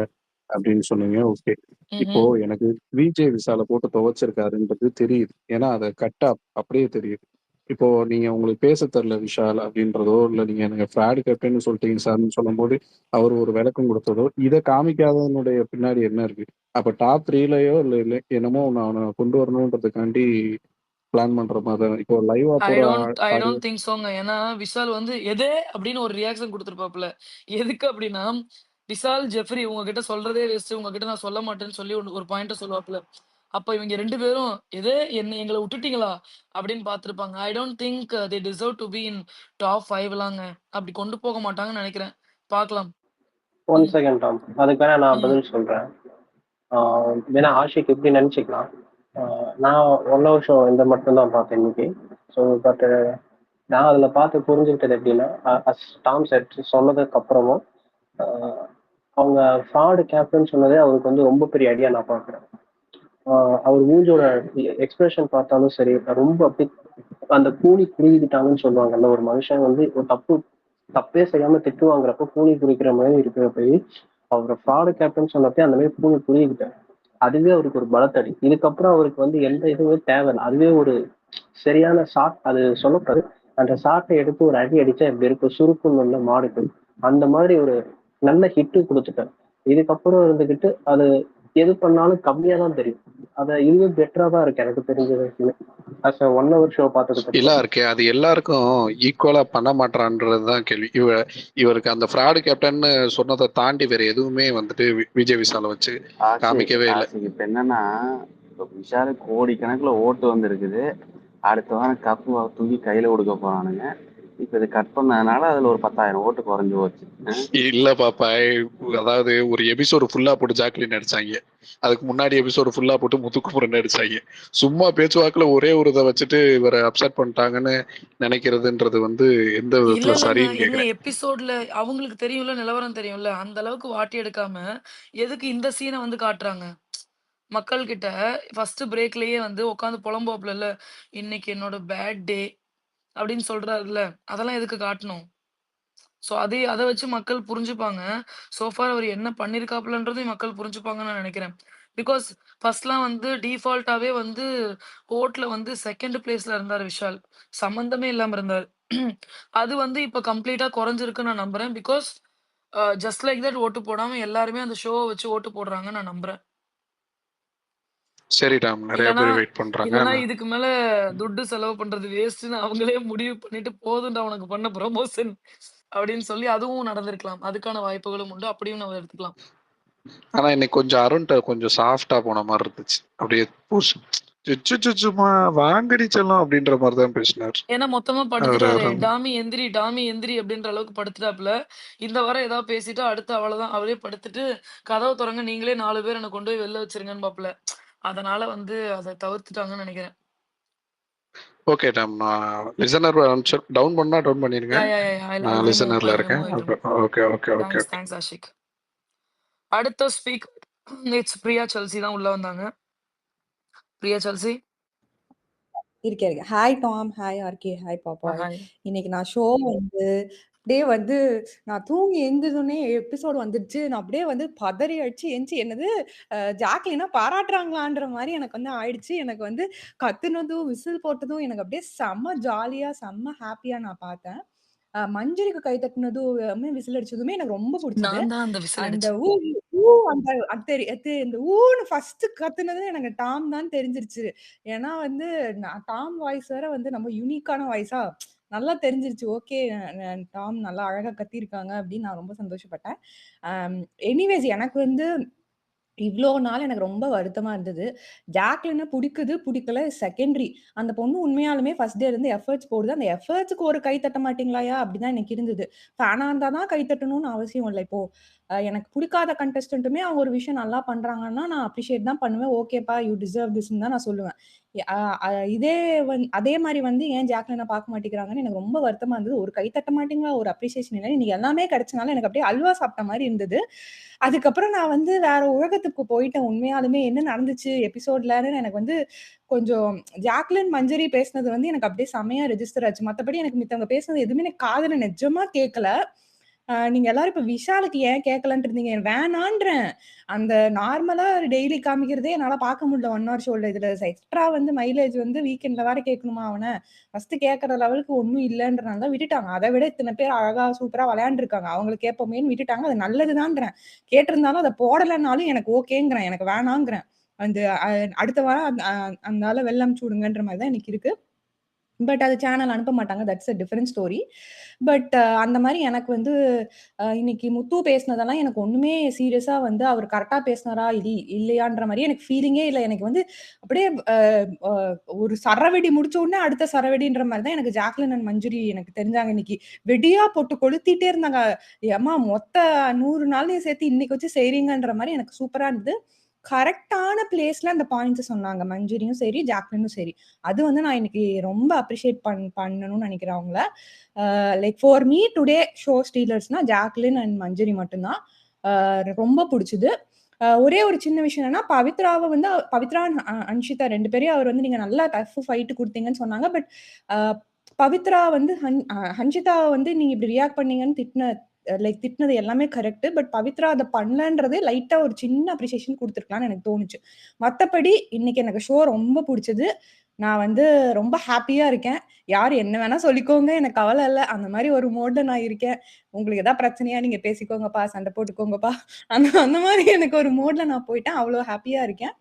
அப்படின்னு சொன்னீங்க. ஓகே. இப்போ ம்ஹ்ம். எனக்கு விஜே விசால போட்டு துவைச்சிருக்காருன்றது தெரியுது. ஏன்னா அத கட்டா அப்படியே தெரியுது. இப்போ நீங்க உங்களுக்கு பேச தெரியல விஷால் அப்படின்றதோ, இல்ல நீங்க எனக்கு ஃப்ராட் கேப்டன்னு சொல்லிட்டீங்க சார்ன்னு சொல்லும்போது, அவர் ஒரு விளக்கம் குடுத்ததோ, இத காமிக்காததனுடைய பின்னாடி என்ன இருக்கு? அப்ப டாப் 3லயோ இல்ல என்னமோ ஒண்ணு அவன கொண்டு வரணுன்றதுக்காண்டி பிளான் பண்ற மாரி தான். இப்போ லைவா போற ஐ ஆடியோ டோன்ட் திங்க் சோங்க. ஏன்னா, விஷால் வந்து "எது?" அப்படின்னு ஒரு ரியாக்ஷன் குடுத்திருப்பாப்ல. எதுக்கு அப்படின்னா, விஷால், ஜெஃப்ரி உங்ககிட்ட சொல்றதே வேஸ்ட்டு. உங்ககிட்ட நான் சொல்ல மாட்டேன்னு சொல்லி ஒரு பாயிண்ட்ட சொல்லுவாப்ல. அப்ப இவங்க 2 பேரும் "எது? எங்கள விட்டுட்டீங்களா?" அப்படின்னு பார்த்திருப்பாங்க. I don't think they deserve to be in top 5லாங்க. அப்படி கொண்டு போக மாட்டாங்கன்னு நெனைக்கிறேன். பார்க்கலாம். One hmm. Second Tom. அதுக்கு வேணா நான் ம். பதில் சொல்றேன். வேணா ஆஷிக் இப்படி நினைச்சுக்கலாம். நான் ஒன்ன வருஷம் இந்த மட்டும் தான் பார்த்தேன் இன்னைக்கு. ஸோ பட் நான் அதில் பார்த்து புரிஞ்சுக்கிட்டது எப்படின்னா, டாம் செட் சொன்னதுக்கு அப்புறமும் அவங்க ஃப்ராடு கேப்டன் சொன்னதே அவருக்கு வந்து ரொம்ப பெரிய ஐடியா நான் பார்க்குறேன். அவர் மூஞ்சோட எக்ஸ்பிரஷன் பார்த்தாலும் சரி, ரொம்ப அப்படி அந்த கூனி குறுகிட்டாங்கன்னு சொல்லுவாங்கல்ல, ஒரு மனுஷன் வந்து ஒரு தப்பே செய்யாம திட்டு வாங்குறப்ப கூனி குறுக்கிற மாதிரி இருக்கிறப்ப அவரை ஃப்ராடு கேப்டன் சொன்னப்பே அந்த மாதிரி கூனி குறுகிட்டார். அதுவே அவருக்கு ஒரு பலத்தடி. இதுக்கப்புறம் அவருக்கு வந்து எந்த இதுவுமே தேவையில்லை. அதுவே ஒரு சரியான ஷாட். அது சொல்லப்படாது. அந்த ஷாட்டை எடுத்து ஒரு அடி அடிச்சா எப்படி இருக்கும், சுருக்குன்னு உள்ள மாடுக்கு அந்த மாதிரி ஒரு நல்ல ஹிட்டு கொடுத்துட்டேன். இதுக்கப்புறம் இருந்துகிட்டு அது எது பண்ணாலும் கம்மியா தான் தெரியும். இதுவே பெட்டரா தான் இருக்கு எனக்கு தெரிஞ்ச வரைக்கும். அஸ் அ 1 ஹவர் ஷோ பார்த்ததுக்கு இல்ல அப்புறம். இருக்கே. அது எல்லாருக்கும் ஈக்குவலா பண்ண மாட்றான்றதுதான் கேள்வி. இவருக்கு அந்த ஃப்ராடு கேப்டன்னு சொன்னதை தாண்டி வேற எதுவுமே வந்துட்டு விஜய் விஷால வச்சு காமிக்கவே இல்லை. ஆசிக் இப்ப என்னன்னா, இப்ப விஷாலுக்கு கோடிக்கணக்குல ஓட்டு வந்திருக்குது. அடுத்த வாரம் கப்பு தூக்கி கையில கொடுக்க போறானுங்க. இப்ப இது கட் பண்ணதுனால அதுல ஒரு 10,000 ஓட்டு குறைஞ்சு போச்சு. இல்ல பாப்பா, அதாவது ஒரு எபிசோடு ஃபுல்லா போட்டு ஜாக்லின் நடிச்சாங்க. அதுக்கு முன்னாடி எபிசோடு ஃபுல்லா போட்டு முத்துக்குமரன் நடிச்சாங்க. சும்மா பேச்சுவாக்குல ஒரே ஒரு இதை வச்சுட்டு இவரை அப்செட் பண்ணிட்டாங்கன்னு நினைக்கிறதுன்றது வந்து எந்த இல்ல விதத்துல இல்லங்க. சரின்னு ஏங்க கேக்குறேன். எபிசோட்ல அவங்களுக்கு தெரியும்ல, நிலவரம் தெரியும்ல. அந்த அளவுக்கு வாட்டி எடுக்காம, எதுக்கு இந்த சீன வந்து காட்டுறாங்க? மக்கள் கிட்ட ஃபர்ஸ்ட் பிரேக்லயே வந்து உட்காந்து புலம்புவாப்லல்ல, "இன்னைக்கு என்னோட பேட் டே" அப்படின்னு சொல்றாருல்ல. அதெல்லாம் எதுக்கு காட்டணும்? ஸோ அத வச்சு மக்கள் புரிஞ்சுப்பாங்க. சோ ஃபார் அவர் என்ன பண்ணியிருக்காப்லன்றதையும் மக்கள் புரிஞ்சுப்பாங்கன்னு நான் நெனைக்கிறேன். பிகாஸ் ஃபர்ஸ்ட்லாம் வந்து டிஃபால்ட்டாவே வந்து ஓட்ல வந்து 2nd பிளேஸ்ல இருந்தாரு விஷால். சம்மந்தமே இல்லாம இருந்தாரு. அது வந்து இப்ப கம்ப்ளீட்டா குறைஞ்சிருக்குன்னு நான் நம்புறேன். பிகாஸ் ஜஸ்ட் லைக் தட் ஓட்டு போடாம எல்லாருமே அந்த ஷோவ வச்சு ஓட்டு போடுறாங்கன்னு நான் நம்புறேன். சரி டாம், நிறைய இல்லன்னா பேர் வெயிட் பண்றாங்க. இல்லன்னா இதுக்கு மேல துட்டு செலவு பண்றது வேஸ்ட்டுன்னு அவங்களே முடிவு பண்ணிட்டு, "போதும்டா உனக்கு பண்ண ப்ரமோஷன்" அப்படின்னு சொல்லி அதுவும் நடந்திருக்கலாம். அதுக்கான வாய்ப்புகளும் உண்டு. அப்படியும் நம்ம எடுத்துக்கலாம். ஆனா இன்னைக்கு கொஞ்சம் அருண்ட்ட கொஞ்சம் சாஃப்டா போன மாதிரி இருந்துச்சு. அப்படியே புஷ் சும்மா வாங்கடி செல்லம் அப்படின்ற மாதிரி தான் பேசினார் ஏன்னா மொத்தமா அவரு. படுத்துட்டாரு. டாமி எந்திரி, டாமி எந்திரி அப்படின்ற அளவுக்கு படுத்துட்டாப்புல. இந்த வாரம் ஏதாவது பேசிட்டா அடுத்து அவ்வளவுதான். அவரே படுத்துட்டு, "கதவ தொறங்க நீங்களே 4 பேர் என்ன கொண்டு போய் வெளில வச்சிருங்கன்பாப்புல." அதனால வந்து அத தவிர்த்துட்டாங்கன்னு நெனைக்கிறேன். ஓகே டாம், நான் லிசனர் டவுன் பண்ணா டவுன் பண்ணிருங்க. Ya, ya, ya, ya. I நான் வில் ரிமூவ். லிசனர்ல ஐ வில் இருக்கேன். Remove. I will remove. Okay okay okay okay. Thanks, Aashiq. அடுத்த ஸ்பீக்கர் இட்ஸ் பிரியா செல்சி தான் உள்ள வந்தாங்க. பிரியா செல்சி. இருக்கேன். Hi Tom, hi RK, hi Popeye. Hi. இன்னைக்கு நான் ஷோ வந்து அப்படியே வந்து நான் தூங்கி எழுந்ததுனே எபிசோட் வந்துடுச்சு. நான் அப்படியே வந்து பதறி அடிச்சு எந்திச்சு என்னது ஜாக்லினா பாராட்டுறாங்களான்ற மாரி எனக்கு வந்து ஆயிடுச்சு. எனக்கு வந்து கத்துனதும், விசில் போட்டதும் எனக்கு அப்படியே செம்ம ஜாலியா, செம்ம ஹாப்பியா நான் பார்த்தேன். மஞ்சரிக்கு கை தட்டுனதும், விசில் அடிச்சதுமே எனக்கு ரொம்ப புடிச்சது. நான் தான் அந்த விசில் அந்த அடிச்சேன். ஊ ஊ அந்த அது இந்த ஊன்னு ஃபர்ஸ்ட் கத்துனது எனக்கு டாம் தான் தெரிஞ்சிருச்சு. ஏன்னா வந்து டாம் வாய்ஸ் வேற வந்து நம்ம யூனிக்கான வாய்ஸா நல்லா தெரிஞ்சிருச்சு. ஓகே டாம் நல்லா அழகா கத்தியிருக்காங்க அப்படின்னு நான் ரொம்ப சந்தோஷப்பட்டேன். எனிவேஸ் எனக்கு வந்து இவ்ளோ நாள் எனக்கு ரொம்ப வருத்தமா இருந்தது. ஜாக்லின புடிக்குது, புடிக்கல செகண்டரி. அந்த பொண்ணு உண்மையாலுமே ஃபர்ஸ்ட் டேல இருந்து எஃபோர்ட்ஸ் போடுது. அந்த எஃபோர்ட்ஸ்க்கு ஒரு கை தட்ட மாட்டீங்களாயா? அப்படிதான் எனக்கு இருந்தது. ஃபேனா இருந்தா தான் கை தட்டணும்னு அவசியம் இல்ல. இப்போ எனக்கு புடிக்காத கண்டெஸ்டன்ட்டுமே அவங்க ஒரு விஷயம் நல்லா பண்றாங்கன்னா, நான் அப்ரிஷியேட் தான் பண்ணுவேன். ஓகேப்பா யூ டிசர்வ் திஸ்ன்னு தான் நான் சொல்லுவேன். அ அ இதே அதே மாரி வந்து ஏன் ஜாக்லின பார்க்க மாட்டேங்கிறாங்கன்னு எனக்கு ரொம்ப வருத்தமா இருந்தது. ஒரு கை தட்ட மாட்டீங்களா? ஒரு அப்ரிசியேஷன் இல்ல. இன்னைக்கு எல்லாமே கிடைச்சனால எனக்கு அப்படியே அல்வா சாப்பிட்ட மாரி இருந்தது. அதுக்கப்புறம் நான் வந்து வேற உலகத்துக்கு போயிட்டேன். உண்மையாலுமே என்ன நடந்துச்சு எபிசோட்லன்னு எனக்கு வந்து கொஞ்சம் ஜாக்லின் மஞ்சரி பேசினது வந்து எனக்கு அப்படியே செமையா ரெஜிஸ்டர் ஆச்சு. மத்தபடி எனக்கு மித்தவங்க பேசினது எதுவுமே எனக்கு காதுல நிஜமா கேட்கல. நீங்க எல்லாரும் இப்ப விஷாலுக்கு ஏன் கேட்கலன்ட்டு இருந்தீங்க. வேணான்றேன். அந்த நார்மலா டெய்லி காமிக்கிறதே என்னால பார்க்க முடியல 1 ஹவர் ஷோல. இதுல எக்ஸ்ட்ரா வந்து மைலேஜ் வந்து வீக்கெண்ட்ல வேற கேட்கணுமா அவன? ஃபர்ஸ்ட் கேட்கற லெவலுக்கு ஒண்ணும் இல்லன்றனால தான் விட்டுட்டாங்க. அத விட இத்தன பேர் அழகா சூப்பரா விளையாண்டுருக்காங்க. அவங்கள கேட்போமேன்னு விட்டுட்டாங்க. அது நல்லதுதான்றேன். கேட்டிருந்தாலும் அத போடலனாலும் எனக்கு ஓகேங்கிறேன். எனக்கு வேணாங்கிறேன். அந்த அடுத்த வாரம் அந்த ஆள வெளில அனுப்பிச்சு விடுங்கன்ற மாரி தான் எனக்கு இருக்கு. பட் அது சேனல் அனுப்ப மாட்டாங்க. That's a different story. But அந்த மாரி எனக்கு வந்து இன்னைக்கு முத்து பேசினதெல்லாம் எனக்கு ஒண்ணுமே சீரியஸா வந்து அவர் கரெக்ட்டா பேசினாரா? இல்லையான்ற மாரி எனக்கு ஃபீலிங்கே இல்ல. எனக்கு வந்து அப்படியே அ அ ஒரு சரவெடி முடிச்ச உடனே அடுத்த சரவெடின்ற மாரி தான் எனக்கு ஜாக்லின் அண்ட் மஞ்சுரி எனக்கு தெரிஞ்சாங்க இன்னைக்கு. வெடியா போட்டு கொளுத்திட்டே இருந்தாங்க. எம்மா மொத்த 100 நாளையும் சேர்த்து இன்னைக்கு வச்சு செய்றீங்கன்ற மாரி எனக்கு சூப்பரா இருந்தது. கரெக்ட்டான பிளேஸ்ல அந்த பாயிண்ட்ஸ சொன்னாங்க. மஞ்சுரியும் சரி, ஜாக்லினும் சரி. அது வந்து நான் இன்னைக்கு ரொம்ப அப்ரிஷியேட் பண்ணணும்னு நெனைக்கிறேன் அவங்கள. Like for me today show ஸ்டீலர்ஸ்னா ஜாக்லின் அண்ட் மஞ்சரி மட்டும் தான். ரொம்ப புடிச்சது. ஒரே ஒரு சின்ன விஷயம் என்னன்னா, பவித்ராவ வந்து பவித்ரா அண்ட் அன்ஷிதா 2 பேரையும் அவர் வந்து நீங்க நல்லா டஃப் ஃபைட் குடுத்தீங்கன்னு சொன்னாங்க. பட் அ பவித்ரா வந்து ஹன்ஷிதாவ வந்து நீங்க இப்படி ரியாக்ட் பண்ணீங்கன்னு திட்டினது எல்லாமே கரெக்ட். பட் பவித்ரா அத பண்ணலன்றதே லைட்டா ஒரு சின்ன அப்ரிசியேஷன் குடுத்துருக்கலாம்னு எனக்கு தோணுச்சு. மத்தபடி இன்னைக்கு எனக்கு ஷோ ரொம்ப புடிச்சது. நான் வந்து ரொம்ப ஹாப்பியா இருக்கேன். யார் என்ன வேணா சொல்லிக்கோங்க. எனக்கு கவல இல்ல. அந்த மாரி ஒரு மோட்ல நான் இருக்கேன். உங்களுக்கு ஏதாவது பிரச்சனையா நீங்க பேசிக்கோங்கப்பா, சண்டை போட்டுக்கோங்கப்பா. அந்த அந்த மாரி எனக்கு ஒரு மோட்ல நான் போயிட்டேன். அவ்ளோ ஹாப்பியா இருக்கேன்.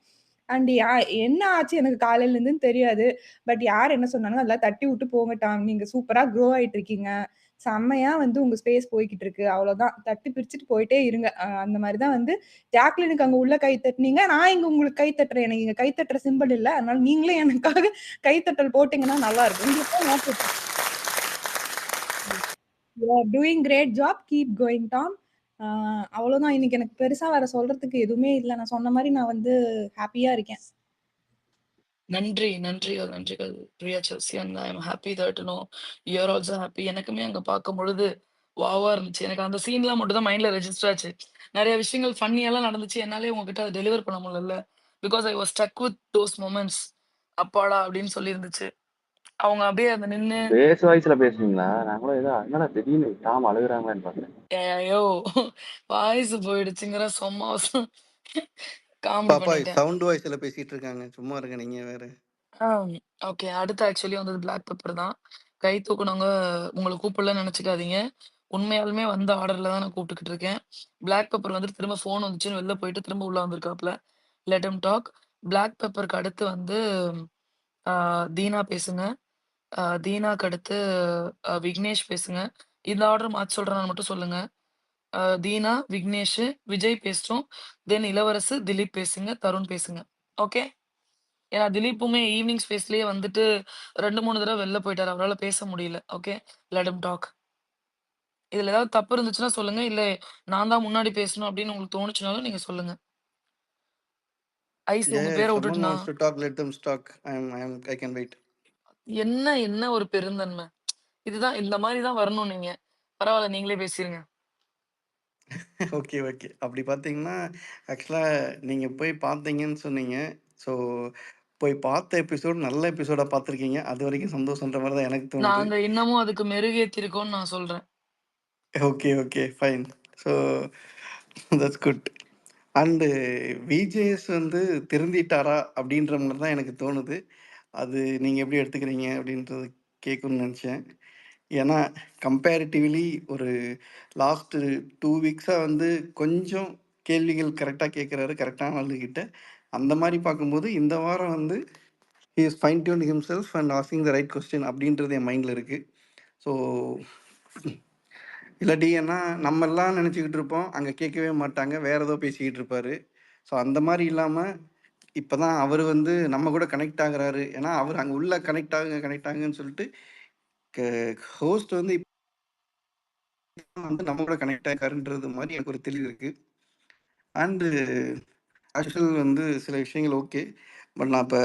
அண்ட் என்ன ஆச்சு எனக்கு காலையில இருந்துன்னு தெரியாது. பட் யார் என்ன சொன்னாலும் அதெல்லாம் தட்டி விட்டு போங்க டாம். நீங்க சூப்பரா க்ரோ ஆயிட்டு இருக்கீங்க. செம்மையா வந்து உங்க ஸ்பேஸ் போய்க்கிட்டு இருக்கு. அவ்வளோதான். தட்டி பிரிச்சுட்டு போயிட்டே இருங்க. அந்த மாரி தான் வந்து ஜாக்லினுக்கு அங்க உள்ள கை தட்டுனீங்க. நான் இங்க உங்களுக்கு கை தட்டுறேன். எனக்கு இங்க கை தட்டுற சிம்பல் இல்ல. அதனால நீங்களே எனக்காக கைத்தட்டல் போட்டீங்கன்னா நல்லா இருக்கும். உங்களுக்கும் வாழ்த்துக்கள். You are doing great job. Keep going Tom. Ah அவ்வளோதான். இன்னைக்கு எனக்கு பெருசா வேற சொல்றதுக்கு எதுவுமே இல்ல. நான் சொன்ன மாரி நான் வந்து ஹாப்பியா இருக்கேன். நன்றி, நன்றிகள், நன்றிகள் Priya Chelsea. And I am happy that you know you are also happy. எனக்குமே அங்க பார்க்கும்பொழுது வாவா இருந்துச்சு. எனக்கு அந்த சீன்லாம் மட்டும் தான் மைண்ட்ல ரெஜிஸ்டர் ஆச்சு. நெறைய விஷயங்கள் ஃபன்னியாலாம் நடந்துச்சு. என்னாலயே உங்ககிட்ட அத டெலிவர் பண்ண முடியலல்ல. Because I was stuck with those moments. அப்பாடா! அப்படின்னு சொல்லி இருந்துச்சு. அவங்க அப்படியே அங்க நின்னு பேஸ் வாய்ஸ்ல பேசுனீங்களா? நான் கூட ஏதோ என்னடா திடீர்னு டாம் அழுகுறாங்களான்னு பார்த்தேன். ஐயோ! வாய்ஸ் போயிடுச்சுங்கிற சும்மா காமெடி பாப்பா பண்ணிட்டேன். சவுண்ட் வாய்ஸ்ல பேசிட்டு இருக்காங்க. சும்மா இருங்க நீங்க வேற. ஆ ஓகே. அடுத்து ஆக்சுவலி வந்தது பிளாக் பெப்பர் தான். கை தூக்குனவங்க உங்கள கூப்பிடலன்னு நெனச்சுக்காதீங்க. உண்மையாலுமே வந்த ஆர்டர்ல தான் நான் கூப்பிட்டுக்கிட்டு இருக்கேன். பிளாக் பெப்பர் வந்துட்டு திரும்ப ஃபோன் வந்துச்சுன்னு வெளில போயிட்டு திரும்ப உள்ள வந்திருக்காப்ல. Let him talk. பிளாக் பெப்பருக்கு அடுத்து வந்து தீனா பேசுங்க. தீனாக்கு அடுத்து விக்னேஷ் பேசுங்க. இந்த ஆர்டர் மாத்தி சொல்றேனான்னு மட்டும் சொல்லுங்க. தீனா, விக்னேஷு, விஜய் பேசட்டும். தென் இளவரசு, திலீப் பேசுங்க. தருண் பேசுங்க. ஓகே. ஏன்னா திலீப்புமே ஈவினிங் ஸ்பேஸ்லயே வந்துட்டு 2, 3 தடவ வெளில போயிட்டாரு. அவரால பேச முடியல. ஓகே. Let him talk. இதுல ஏதாவது தப்பு இருந்துச்சுன்னா சொல்லுங்க. இல்ல நான் தான் முன்னாடி பேசணும் அப்படின்னு உங்களுக்கு தோணுச்சுனாலும் நீங்க சொல்லுங்க. ஐஸ் உங்க Yeah, பேர if someone விட்டுட்டு wants to talk, let them talk. I can wait. என்ன ஒரு பெருந்தன்மை. இதுதான் இந்த மாரி தான் வரணும் நீங்க. பரவால்ல நீங்களே பேசிருங்க. Okay, okay. அப்படி பார்த்தீங்கன்னா, ஆக்சுவலா நீங்க போய் பார்த்தீங்கன்னு சொன்னீங்க. ஸோ போய் பார்த்த எபிசோட் நல்ல எபிசோடா பார்த்துருக்கீங்க. அதுவரைக்கும் சந்தோஷன்ற மாரி தான் எனக்கு தோணுது. நாங்க இன்னமும் அதுக்கு மெருகேத்திருக்கோம்னு நான் சொல்றேன். Okay, okay. Fine. So that's good. And VJS வந்து திருந்திட்டாரா? அப்படின்ற மாரி தான் எனக்கு தோணுது. அது நீங்க எப்படி எடுத்துக்கிறீங்க? அப்படின்றது கேட்கணும்னு நெனச்சேன். ஏன்னா, கம்பேரிட்டிவ்லி ஒரு லாஸ்ட்டு 2 வீக்ஸா வந்து கொஞ்சம் கேள்விகள் கரெக்ட்டா கேட்குறாரு, கரெக்ட்டான ஆளுகிட்ட. அந்த மாரி பார்க்கும்போது, இந்த வாரம் வந்து he is fine tuned himself and asking the right question அப்படின்றது என் மைண்ட்ல இருக்கு. ஸோ இல்லாட்டி ஏன்னா நம்மலாம் நெனச்சுக்கிட்டு இருப்போம், அங்க கேட்கவே மாட்டாங்க. வேற ஏதோ பேசிக்கிட்டு இருப்பாரு. ஸோ அந்த மாரி இல்லாம, இப்ப தான் அவரு வந்து நம்ம கூட கனெக்ட் ஆகுறாரு. ஏன்னா, அவரு அங்க உள்ள கனெக்ட் ஆகுங்கன்னு சொல்லிட்டு, க ஹோஸ்ட் வந்து வந்து நம்ம கூட கனெக்ட் ஆயிருக்காருன்றது மாரி எனக்கு ஒரு தெளிவு இருக்கு. அண்டு ஆக்சுவல் வந்து சில விஷயங்கள் ஓகே. பட் நான் இப்ப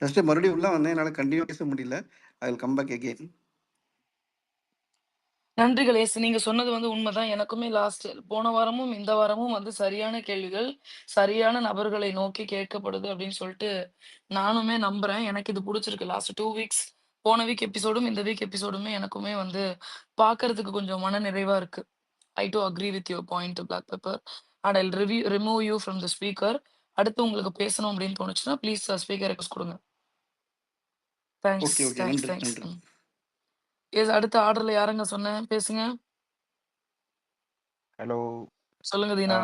ஜஸ்ட் மறுபடியும் உள்ள வந்தேன். என்னால கன்டினியூவா பேச முடியல. I will come back again. நன்றி கணேஷ். நீங்க சொன்னது வந்து உண்மதான். எனக்குமே போன வாரமும், இந்த வாரமும் வந்து சரியான கேள்விகள், சரியான நபர்களை நோக்கி கேட்கப்படுது அப்படின்னு சொல்லிட்டு நானுமே நம்புறேன். எனக்கு இது புடிச்சிருக்கு. லாஸ்ட் 2 வீக்ஸ் போன வீக் எபிசோடும், இந்த வீக் எபிசோடுமே எனக்குமே வந்து பார்க்கறதுக்கு கொஞ்சம் மனநிறைவா இருக்கு. I do agree with your point black pepper. And I'll remove you from the speaker. அடுத்து உங்களுக்கு பேசணும் அப்படின்னு தோணுச்சுன்னா, ப்ளீஸ் ஸ்பீக்கர் ரெக்வெஸ்ட் குடுங்க. Thanks, okay, okay. தேங்க்ஸ், நன்றி, தேங்க்ஸ். நன்றி. அடுத்த ஆர்டர்ல யாருங்க சொன்னேன்? பேசுங்க. ஹலோ. சொல்லுங்க ஆ தீனா.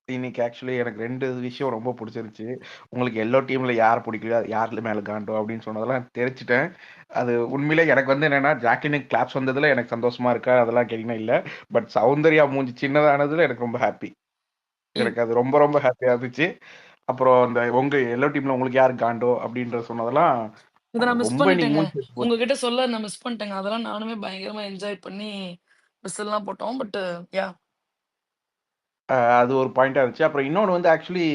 இன்னைக்கு ஆக்சுவலி எனக்கு 2 விஷயம் ரொம்ப புடிச்சிருந்துச்சு. உங்களுக்கு எல்லோ டீம்ல யார புடிக்கலையோ, யார் மேல காண்டோ அப்படின்னு சொன்னதெல்லாம் தெரிஞ்சுட்டேன். அது உண்மையிலே எனக்கு வந்து என்னன்னா, ஜாக்லினுக்கு கிளாப்ஸ் வந்ததுல எனக்கு சந்தோஷமா இருக்கா? அதெல்லாம் கேட்டீங்கன்னா இல்ல. பட் சௌந்தர்யா மூஞ்சி சின்னதானதுல எனக்கு ரொம்ப ஹாப்பி. இ எனக்கு அது ரொம்ப ரொம்ப ஹாப்பியா இருந்துச்சு. அப்புறம் இந்த உங்க எல்லோ டீம்ல உங்களுக்கு யார் காண்டோ அப்படின்ற சொன்னதெல்லாம், இத அது நான் மிஸ் ரொம்ப இன்னைக்கு பண்ணிட்டேங்க. மூஞ்சி போச்சு. உங்ககிட்ட சொல்ல நான் மிஸ் பண்ணிட்டேங்க. அதெல்லாம் நானுமே பயங்கரமா என்ஜாய் பண்ணி விசில்லாம் போட்டோம். பட் யா அது ஒரு பாயிண்ட்டா இருந்துச்சு. அப்புறம் இன்னொன்னு வந்து ஆக்சுவலி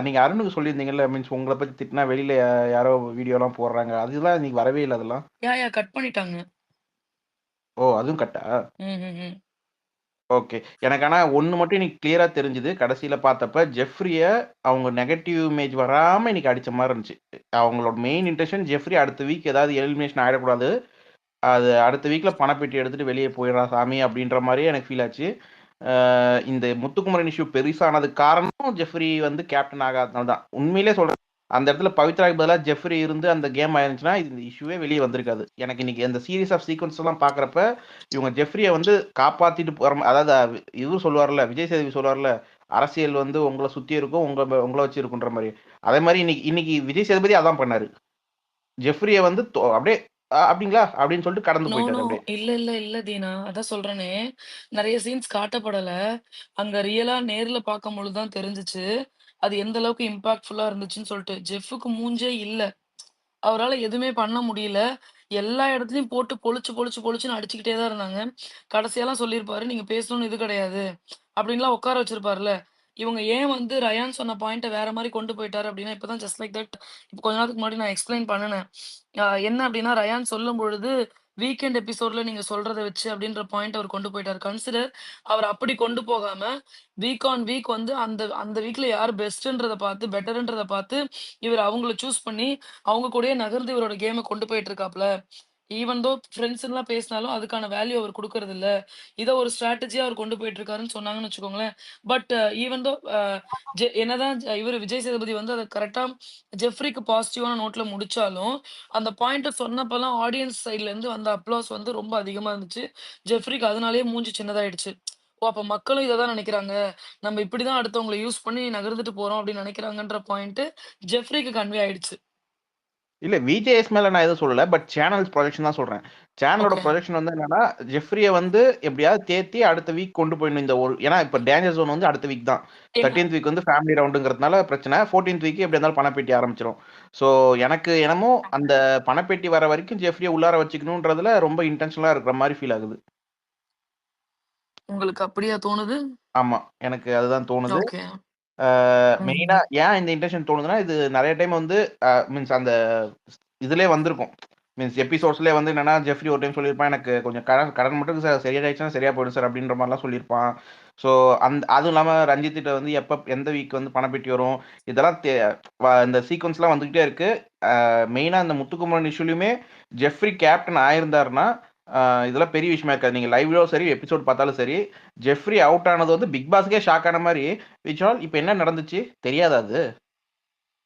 நீங்க அருணுக்கு சொல்லியிருந்தீங்கல்ல, மீன்ஸ் உங்கள பத்தி திட்டினா வெளியில யாரோ வீடியோலாம் போடுறாங்க. அதெல்லாம் இன்னைக்கு வரவே இல்ல அதெல்லாம். யா கட் பண்ணிட்டாங்க. ஓ! அதுவும் கட்டா? ம். ஓகே. எனக்கு ஆனா ஒண்ணு மட்டும் இன்னைக்கு கிளியரா தெரிஞ்சது. கடைசியில பார்த்தப்ப ஜெஃப்ரிய அவங்க நெகட்டிவ் இமேஜ் வராம இன்னைக்கு அடிச்ச மாரி இருந்துச்சு. அவங்களோட மெயின் இன்டென்ஷன் ஜெஃப்ரி அடுத்த வீக் ஏதாவது எலிமினேஷன் ஆயிடக்கூடாது. அது அடுத்த வீக்ல பணப்பெட்டி எடுத்துட்டு வெளிய போயிடுறான் சாமி அப்படின்ற மாரியே எனக்கு ஃபீல் ஆச்சு. இந்த முத்துக்குமரன் இஷ்யூ பெருசானதுக்கு காரணம் ஜெஃப்ரி வந்து கேப்டன் ஆகாதனால தான். உண்மையிலேயே சொல்றேன். அந்த இடத்துல பவித்ராக்கு பதிலா ஜெஃப்ரி இருந்து அந்த கேம் ஆயிருந்துச்சுன்னா, இந்த இஷ்யூவே வெளிய வந்திருக்காது. எனக்கு இன்னைக்கு அந்த சீரிஸ் ஆஃப் சீக்வென்ஸ் எல்லாம் பார்க்குறப்ப, இவங்க ஜெஃப்ரிய வந்து காப்பாத்திட்டு அதாவது இவரு சொல்லுவார்ல, விஜய் சேதுபதி சொல்லுவார்ல, அரசியல் வந்து உங்கள சுத்தி இருக்கும், உங்கள வச்சு இருக்குன்ற மாரி. அதே மாரி இன்னைக்கு இன்னைக்கு விஜய் சேதுபதி அதான் பண்ணாரு. ஜெஃப்ரிய வந்து அப்படியே "அப்படிங்களா?" அப்படின்னு சொல்லிட்டு கடந்து நோ, போயிட்டாரு நோ. அப்படியே. இல்ல தீனா. அதான் சொல்றேனே, நெறைய சீன்ஸ் காட்டப்படல. அங்க ரியலா நேர்ல பார்க்கும்பொழுது தான் தெரிஞ்சுச்சு. அது எந்த அளவுக்கு இம்பாக்ட்ஃபுல்லா இருந்துச்சுன்னு சொல்லிட்டு. ஜெஃப்‌க்கு மூஞ்சே இல்ல. அவரால எதுவுமே பண்ண முடியல. எல்லா இடத்துலயும் போட்டு பொளிச்சுன்னு அடிச்சுக்கிட்டே தான் இருந்தாங்க. கடைசியாலாம் சொல்லியிருப்பாரு, "நீங்க பேசணும்னு இது கிடையாது." அப்படின்லாம் உட்கார வச்சிருப்பார்ல. இவங்க ஏன் வந்து ரயான் சொன்ன பாயிண்ட்ட வேற மாரி கொண்டு போயிட்டாரு அப்படின்னா, இப்ப தான் ஜஸ்ட் லைக் தட் இப்ப கொஞ்ச நேரத்துக்கு முன்னாடி நான் எக்ஸ்ப்ளைன் பண்ணுனேன். என்ன அப்படின்னா, ரயான் சொல்லும்பொழுது, வீக்கெண்ட் எபிசோட்ல நீங்க சொல்றத வச்சு அப்படின்ற பாயிண்ட் அவர் கொண்டு போயிட்டாரு. கன்சிடர் அவர் அப்படி கொண்டு போகாம, வீக் ஆன் வீக் வந்து அந்த அந்த வீக்ல யார் பெஸ்ட்ன்றத பார்த்து, பெட்டர்ன்றத பார்த்து, இவர் அவங்கள சூஸ் பண்ணி, அவங்க கூடயே நகர்ந்து இவரோட கேம கொண்டு போயிட்டு இருக்காப்ல. ஈவன் தோ ஃப்ரெண்ட்ஸ்லாம் பேசினாலும் அதுக்கான வேல்யூ அவர் குடுக்கறது இல்ல. இத ஒரு ஸ்ட்ராட்டஜியா அவர் கொண்டு போயிட்டு இருக்காருன்னு சொன்னாங்கன்னு வச்சுக்கோங்களேன். பட் ஈவன் தோ என்னதான் இவரு விஜய் சேதுபதி வந்து அத கரெக்ட்டா ஜெஃப்ரிக்கு பாசிட்டிவான நோட்ல முடிச்சாலும், அந்த பாயிண்ட்ட சொன்னப்பலாம் ஆடியன்ஸ் சைட்ல இருந்து வந்த அப்ளாஸ் வந்து ரொம்ப அதிகமா இருந்துச்சு. ஜெஃப்ரிக்கு அதனாலேயே மூஞ்சி சின்னதாயிடுச்சு. ஓ! அப்ப மக்களும் இத தான் நெனைக்கிறாங்க. நம்ம இப்படிதான் அடுத்தவங்கள யூஸ் பண்ணி நகர்ந்துட்டு போறோம் அப்படின்னு நெனைக்கிறாங்கன்ற பாயிண்ட் ஜெஃப்ரிக்கு கன்வே ஆயிடுச்சு. இல்ல விஜேஎஸ் மேல நான் எதுவும் சொல்லல. பட் சேனல்ஸ் ப்ரொஜெக்ஷன் தான் சொல்றேன். சேனலோட ஓகே. ப்ரொஜெக்ஷன் வந்து என்னன்னா, ஜெஃப்ரிய வந்து எப்படியாவது தேத்தி அடுத்த வீக் கொண்டு போயிடணும். இந்த ஒரு ஏன்னா இப்ப டேஞ்சர் ஜோன் வந்து அடுத்த வீக் தான். ஏங்க 13th வீக் வந்து ஃபேமிலி ரவுண்டுங்கிறதுனால பிரச்சனை. 14th வீக் எப்படி இருந்தாலும் பணப்பேட்டி ஆரம்பிச்சிரும். ஸோ எனக்கு என்னமோ அந்த பணப்பேட்டி வர வரைக்கும் ஜெஃப்ரிய உள்ளார வச்சுக்கணுன்றதுல ரொம்ப இன்டென்ஷனலா இருக்கிற மாரி ஃபீல் ஆகுது. உங்களுக்கு அப்படியா தோணுது? ஆமா. எனக்கு அதுதான் தோணுது. ஓகே. மெயினா ம். ஏன் இந்த இன்டென்ஷன் தோணுதுன்னா, இது நெறைய டைம் வந்து மீன்ஸ் அந்த இதுலயே வந்திருக்கும். மீன்ஸ் எபிசோட்ஸ்லயே வந்து என்னன்னா, ஜெஃப்ரி ஒரு டைம் சொல்லியிருப்பான், "எனக்கு கொஞ்சம் கடன் கடன் மட்டும் சரியாயிடுச்சுன்னா சரியா போயிடும் சார்" அப்படின்ற மாரிலாம் சொல்லியிருப்பான். ஸோ அதுவும் இல்லாம ரஞ்சித்திட்ட வந்து எந்த வீக் வந்து பணப்பெட்டி வரும், இதெல்லாம் இந்த சீக்வென்ஸ்லாம் வந்துகிட்டே இருக்கு. மெயினா இந்த முத்துக்குமரன் இஷ்யூலயுமே ஜெஃப்ரி கேப்டன் ஆயிருந்தாருன்னா, இதெல்லாம் பெரிய விஷயமா இருக்காது. நீங்க லைவ்லயும் சரி, எபிசோட் பார்த்தாலும் சரி, ஜெஃப்ரி அவுட் ஆனது வந்து பிக் பாஸ்க்கே ஷாக் ஆன மாரி, விஷால் இப்ப என்ன நடந்துச்சு? தெரியாதா அது?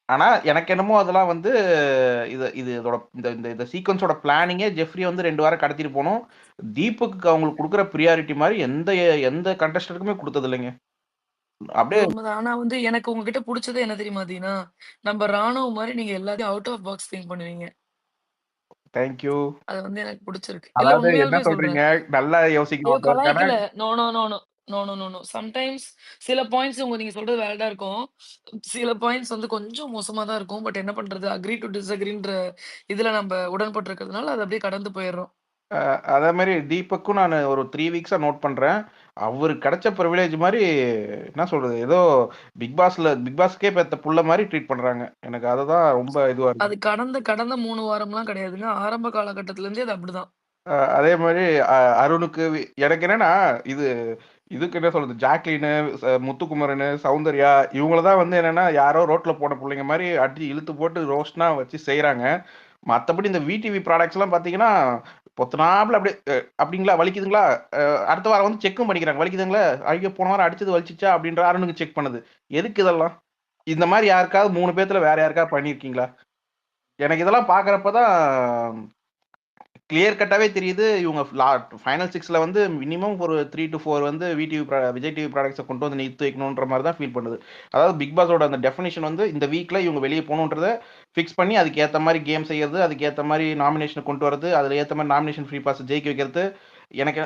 ஆனா, எனக்கு என்னமோ அதெல்லாம் வந்து இது இது இதோட இந்த இந்த இந்த சீக்வென்ஸோட பிளானிங்கே ஜெஃப்ரிய வந்து 2 வாரம் கடத்திட்டு போணும். தீபக்குக்கு அவங்களுக்கு குடுக்குற பிரியாரிட்டி மாரி எந்த கண்டஸ்டன்ட்க்குமே குடுத்தது இல்லைங்க. அது அப்படியே உண்மதான். ஆனா வந்து எனக்கு உங்ககிட்ட புடிச்சது என்ன தெரியுமா தீனா? நம்ம ராணுவ மாரி நீங்க எல்லாத்தையும் அவுட் ஆஃப் பாக்ஸ் திங்க் பண்ணுவீங்க. Thank you. அது வந்து எனக்கு புடிச்சிருக்கு. இல்ல அதாவது என்ன உண்மையாலுமே சொல்றேன். சொல்றீங்க? நல்லா ஐயோ! யோசிக்கணும் ஒருத்தருக்கான கலாய்க்கல. No, no, no, no. No, no, no, no. Sometimes சில பாயிண்ட்ஸ் நீங்க சொல்றது வேலிடா இருக்கும். சில பாயிண்ட்ஸ் வந்து கொஞ்சம் மோசமா தான் இருக்கும். பட் என்ன பண்றது? அக்ரி டூ டிஸ்அக்ரின்ற இதுல நம்ப உடன்பட்டு இருக்கிறதுனால அத அப்படியே கடந்து போயிர்றோம். அதே மாரி தீபக்கும் நானு ஒரு 3 வீக்ஸா நோட் பண்றேன். அவருக்கு கிடைச்ச பிரிவிலேஜ் மாரி என்ன சொல்றது? ஏதோ பிக் பாஸ்க்கே பெத்த புள்ள மாரி ட்ரீட் பண்றாங்க. எனக்கு அதுதான் ரொம்ப இதுவா இருக்கு. அது கடந்த கடந்த 3 வாரம்லாம் கிடையாதுங்க. ஆரம்ப காலகட்டத்துல இருந்தே அது அப்படிதான். அதே மாரி அருணுக்கு எனக்கு என்னன்னா, இது இதுக்கு என்ன சொல்றது? ஜாக்லினு, முத்துக்குமரனு, சௌந்தர்யா இவங்கள தான் வந்து என்னன்னா, யாரோ ரோட்ல போன புள்ளைங்க மாரி அடிச்சு இழுத்து போட்டு ரோஸ்ட்னா வச்சு செய்றாங்க. மத்தபடி இந்த விடிவி ப்ராடக்ட்ஸ்லாம் பார்த்தீங்கன்னா, பொத்துனாப்புல அப்படியே அப்படிங்களா? வலிக்குதுங்களா? அடுத்த வாரம் வந்து செக்கும் பண்ணிக்கிறாங்க. வலிக்குதுங்களா? ஐயோ! போன வாரம் அடிச்சது வலிச்சுச்சா? அப்படின்ற அருணுக்கு செக் பண்ணுது. எதுக்கு இதெல்லாம்? இந்த மாரி யாருக்காவது 3 பேத்துல வேற யாருக்காவது பண்ணியிருக்கீங்களா? எனக்கு இதெல்லாம் பார்க்குறப்ப தான் கிளியர் கட்டாவே தெரியுது. இவங்க ஃபைனல் 6ல வந்து மினிமம் ஒரு 3-4 வந்து விஜய் டிவி ப்ராடக்ட்ஸ கொண்டு வந்து நிறுத்தி வைக்கணுன்ற மாரி தான் ஃபீல் பண்ணுது. அதாவது பிக் பாஸோட அந்த டெஃபினிஷன் வந்து இந்த வீக்ல இவங்க வெளிய போணுன்றத ஃபிக்ஸ் பண்ணி அதுக்கு ஏத்த மாரி கேம் செய்யறது, அதுக்கு ஏத்த மாரி நாமினேஷன் கொண்டு வரது, அதுல ஏத்த மாரி நாமினேஷன் ஃப்ரீ பாஸ் ஜெயிக்க வைக்கிறது. எனக்கு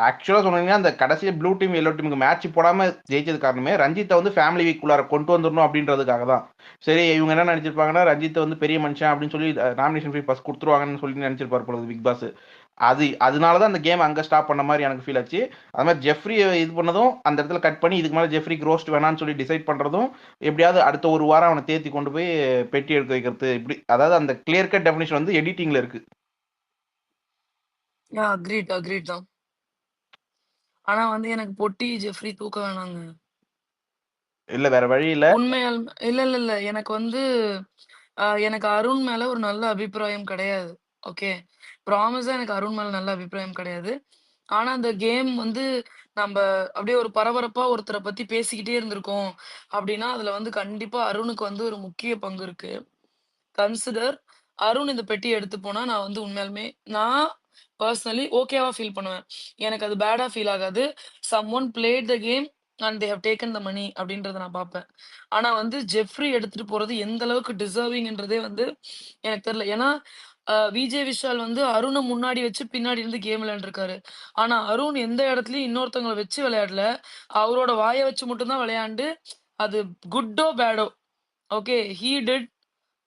ஆக்சுவலா சொன்னீங்கன்னா, அந்த கடைசியா ப்ளூ டீம், எல்லோ டீமுக்கு மேட்ச் போடாம ஜெயிச்சதுக்கு காரணமே ரஞ்சித்த வந்து ஃபேமிலி வீக்குள்ளார கொண்டு வந்துரணும் அப்படின்றதுக்காக தான். சரி இவங்க என்ன நெனச்சிருப்பாங்கன்னா, ரஞ்சித்த வந்து பெரிய மனுஷன் அப்படின்னு சொல்லி நாமினேஷன் ஃப்ரீ பாஸ் குடுத்துருவாங்கன்னு சொல்லி நெனச்சிருப்பார் போல பிக் பாஸ். அதனால தான் அந்த கேம் அங்க ஸ்டாப் பண்ண மாரி எனக்கு ஃபீல் ஆச்சு. அது மாரி ஜெஃப்ரிய இது பண்ணதும், அந்த இடத்துல கட் பண்ணி இதுக்கு மேல ஜெஃப்ரிக்கு ரோஸ்ட் வேணான்னு சொல்லி டிசைட் பண்றதும், எப்படியாவது அடுத்த ஒரு வாரம் அவன தேத்தி கொண்டு போய் பெட்டி எடுக்க வைக்கிறது. இப்படி அதாவது அந்த கிளியர் கட் டெஃபினிஷன் வந்து எடிட்டிங்ல இருக்கு. அக்ரீட், அக்ரீட் தான். ஆனா வந்து எனக்கு பொட்டி ஜெஃப்ரி தூக்க வேணாங்க. இல்ல வேற வழி இல்ல. உண்மையாலுமே இல்ல, இல்ல, இல்ல. எனக்கு வந்து எனக்கு அருண் மேல ஒரு நல்ல அபிப்பிராயம் கிடையாது. ஓகே. ப்ராமிஸா எனக்கு அருண் மேல நல்ல அபிப்பிராயம் கிடையாது. ஆனா, அந்த கேம் வந்து நம்ப அப்படியே ஒரு பரபரப்பா ஒருத்தர பத்தி பேசிக்கிட்டே இருந்திருக்கோம். அப்படின்னா, அதுல வந்து கண்டிப்பா அருணுக்கு வந்து ஒரு முக்கிய பங்கு இருக்கு. கன்சிடர் அருண் இந்த பெட்டிய எடுத்து போனா, நான் வந்து உண்மையாலுமே நான் பெர்சனலி ஓகேவா ஃபீல் பண்ணுவேன். எனக்கு அது பேடா ஃபீல் ஆகாது. Someone plate the game and they have taken the money அப்படின்றத நான் பார்ப்பேன். ஆனா வந்து ஜெஃப்ரி எடுத்துட்டு போறது எந்த அளவுக்கு டிசர்விங்ன்றதே வந்து எனக்கு தெரியல. ஏன்னா, விஜே விஷால் வந்து அருண முன்னாடி வச்சு பின்னாடி இருந்து கேம் விளையாண்டுருக்காரு. ஆனா அருண் எந்த இடத்துலயும் இன்னொருத்தவங்கள வச்சு விளையாடல. அவரோட வாய வச்சு மட்டும் தான் விளையாண்டு, அது குட்டோ, பேடோ okay. He did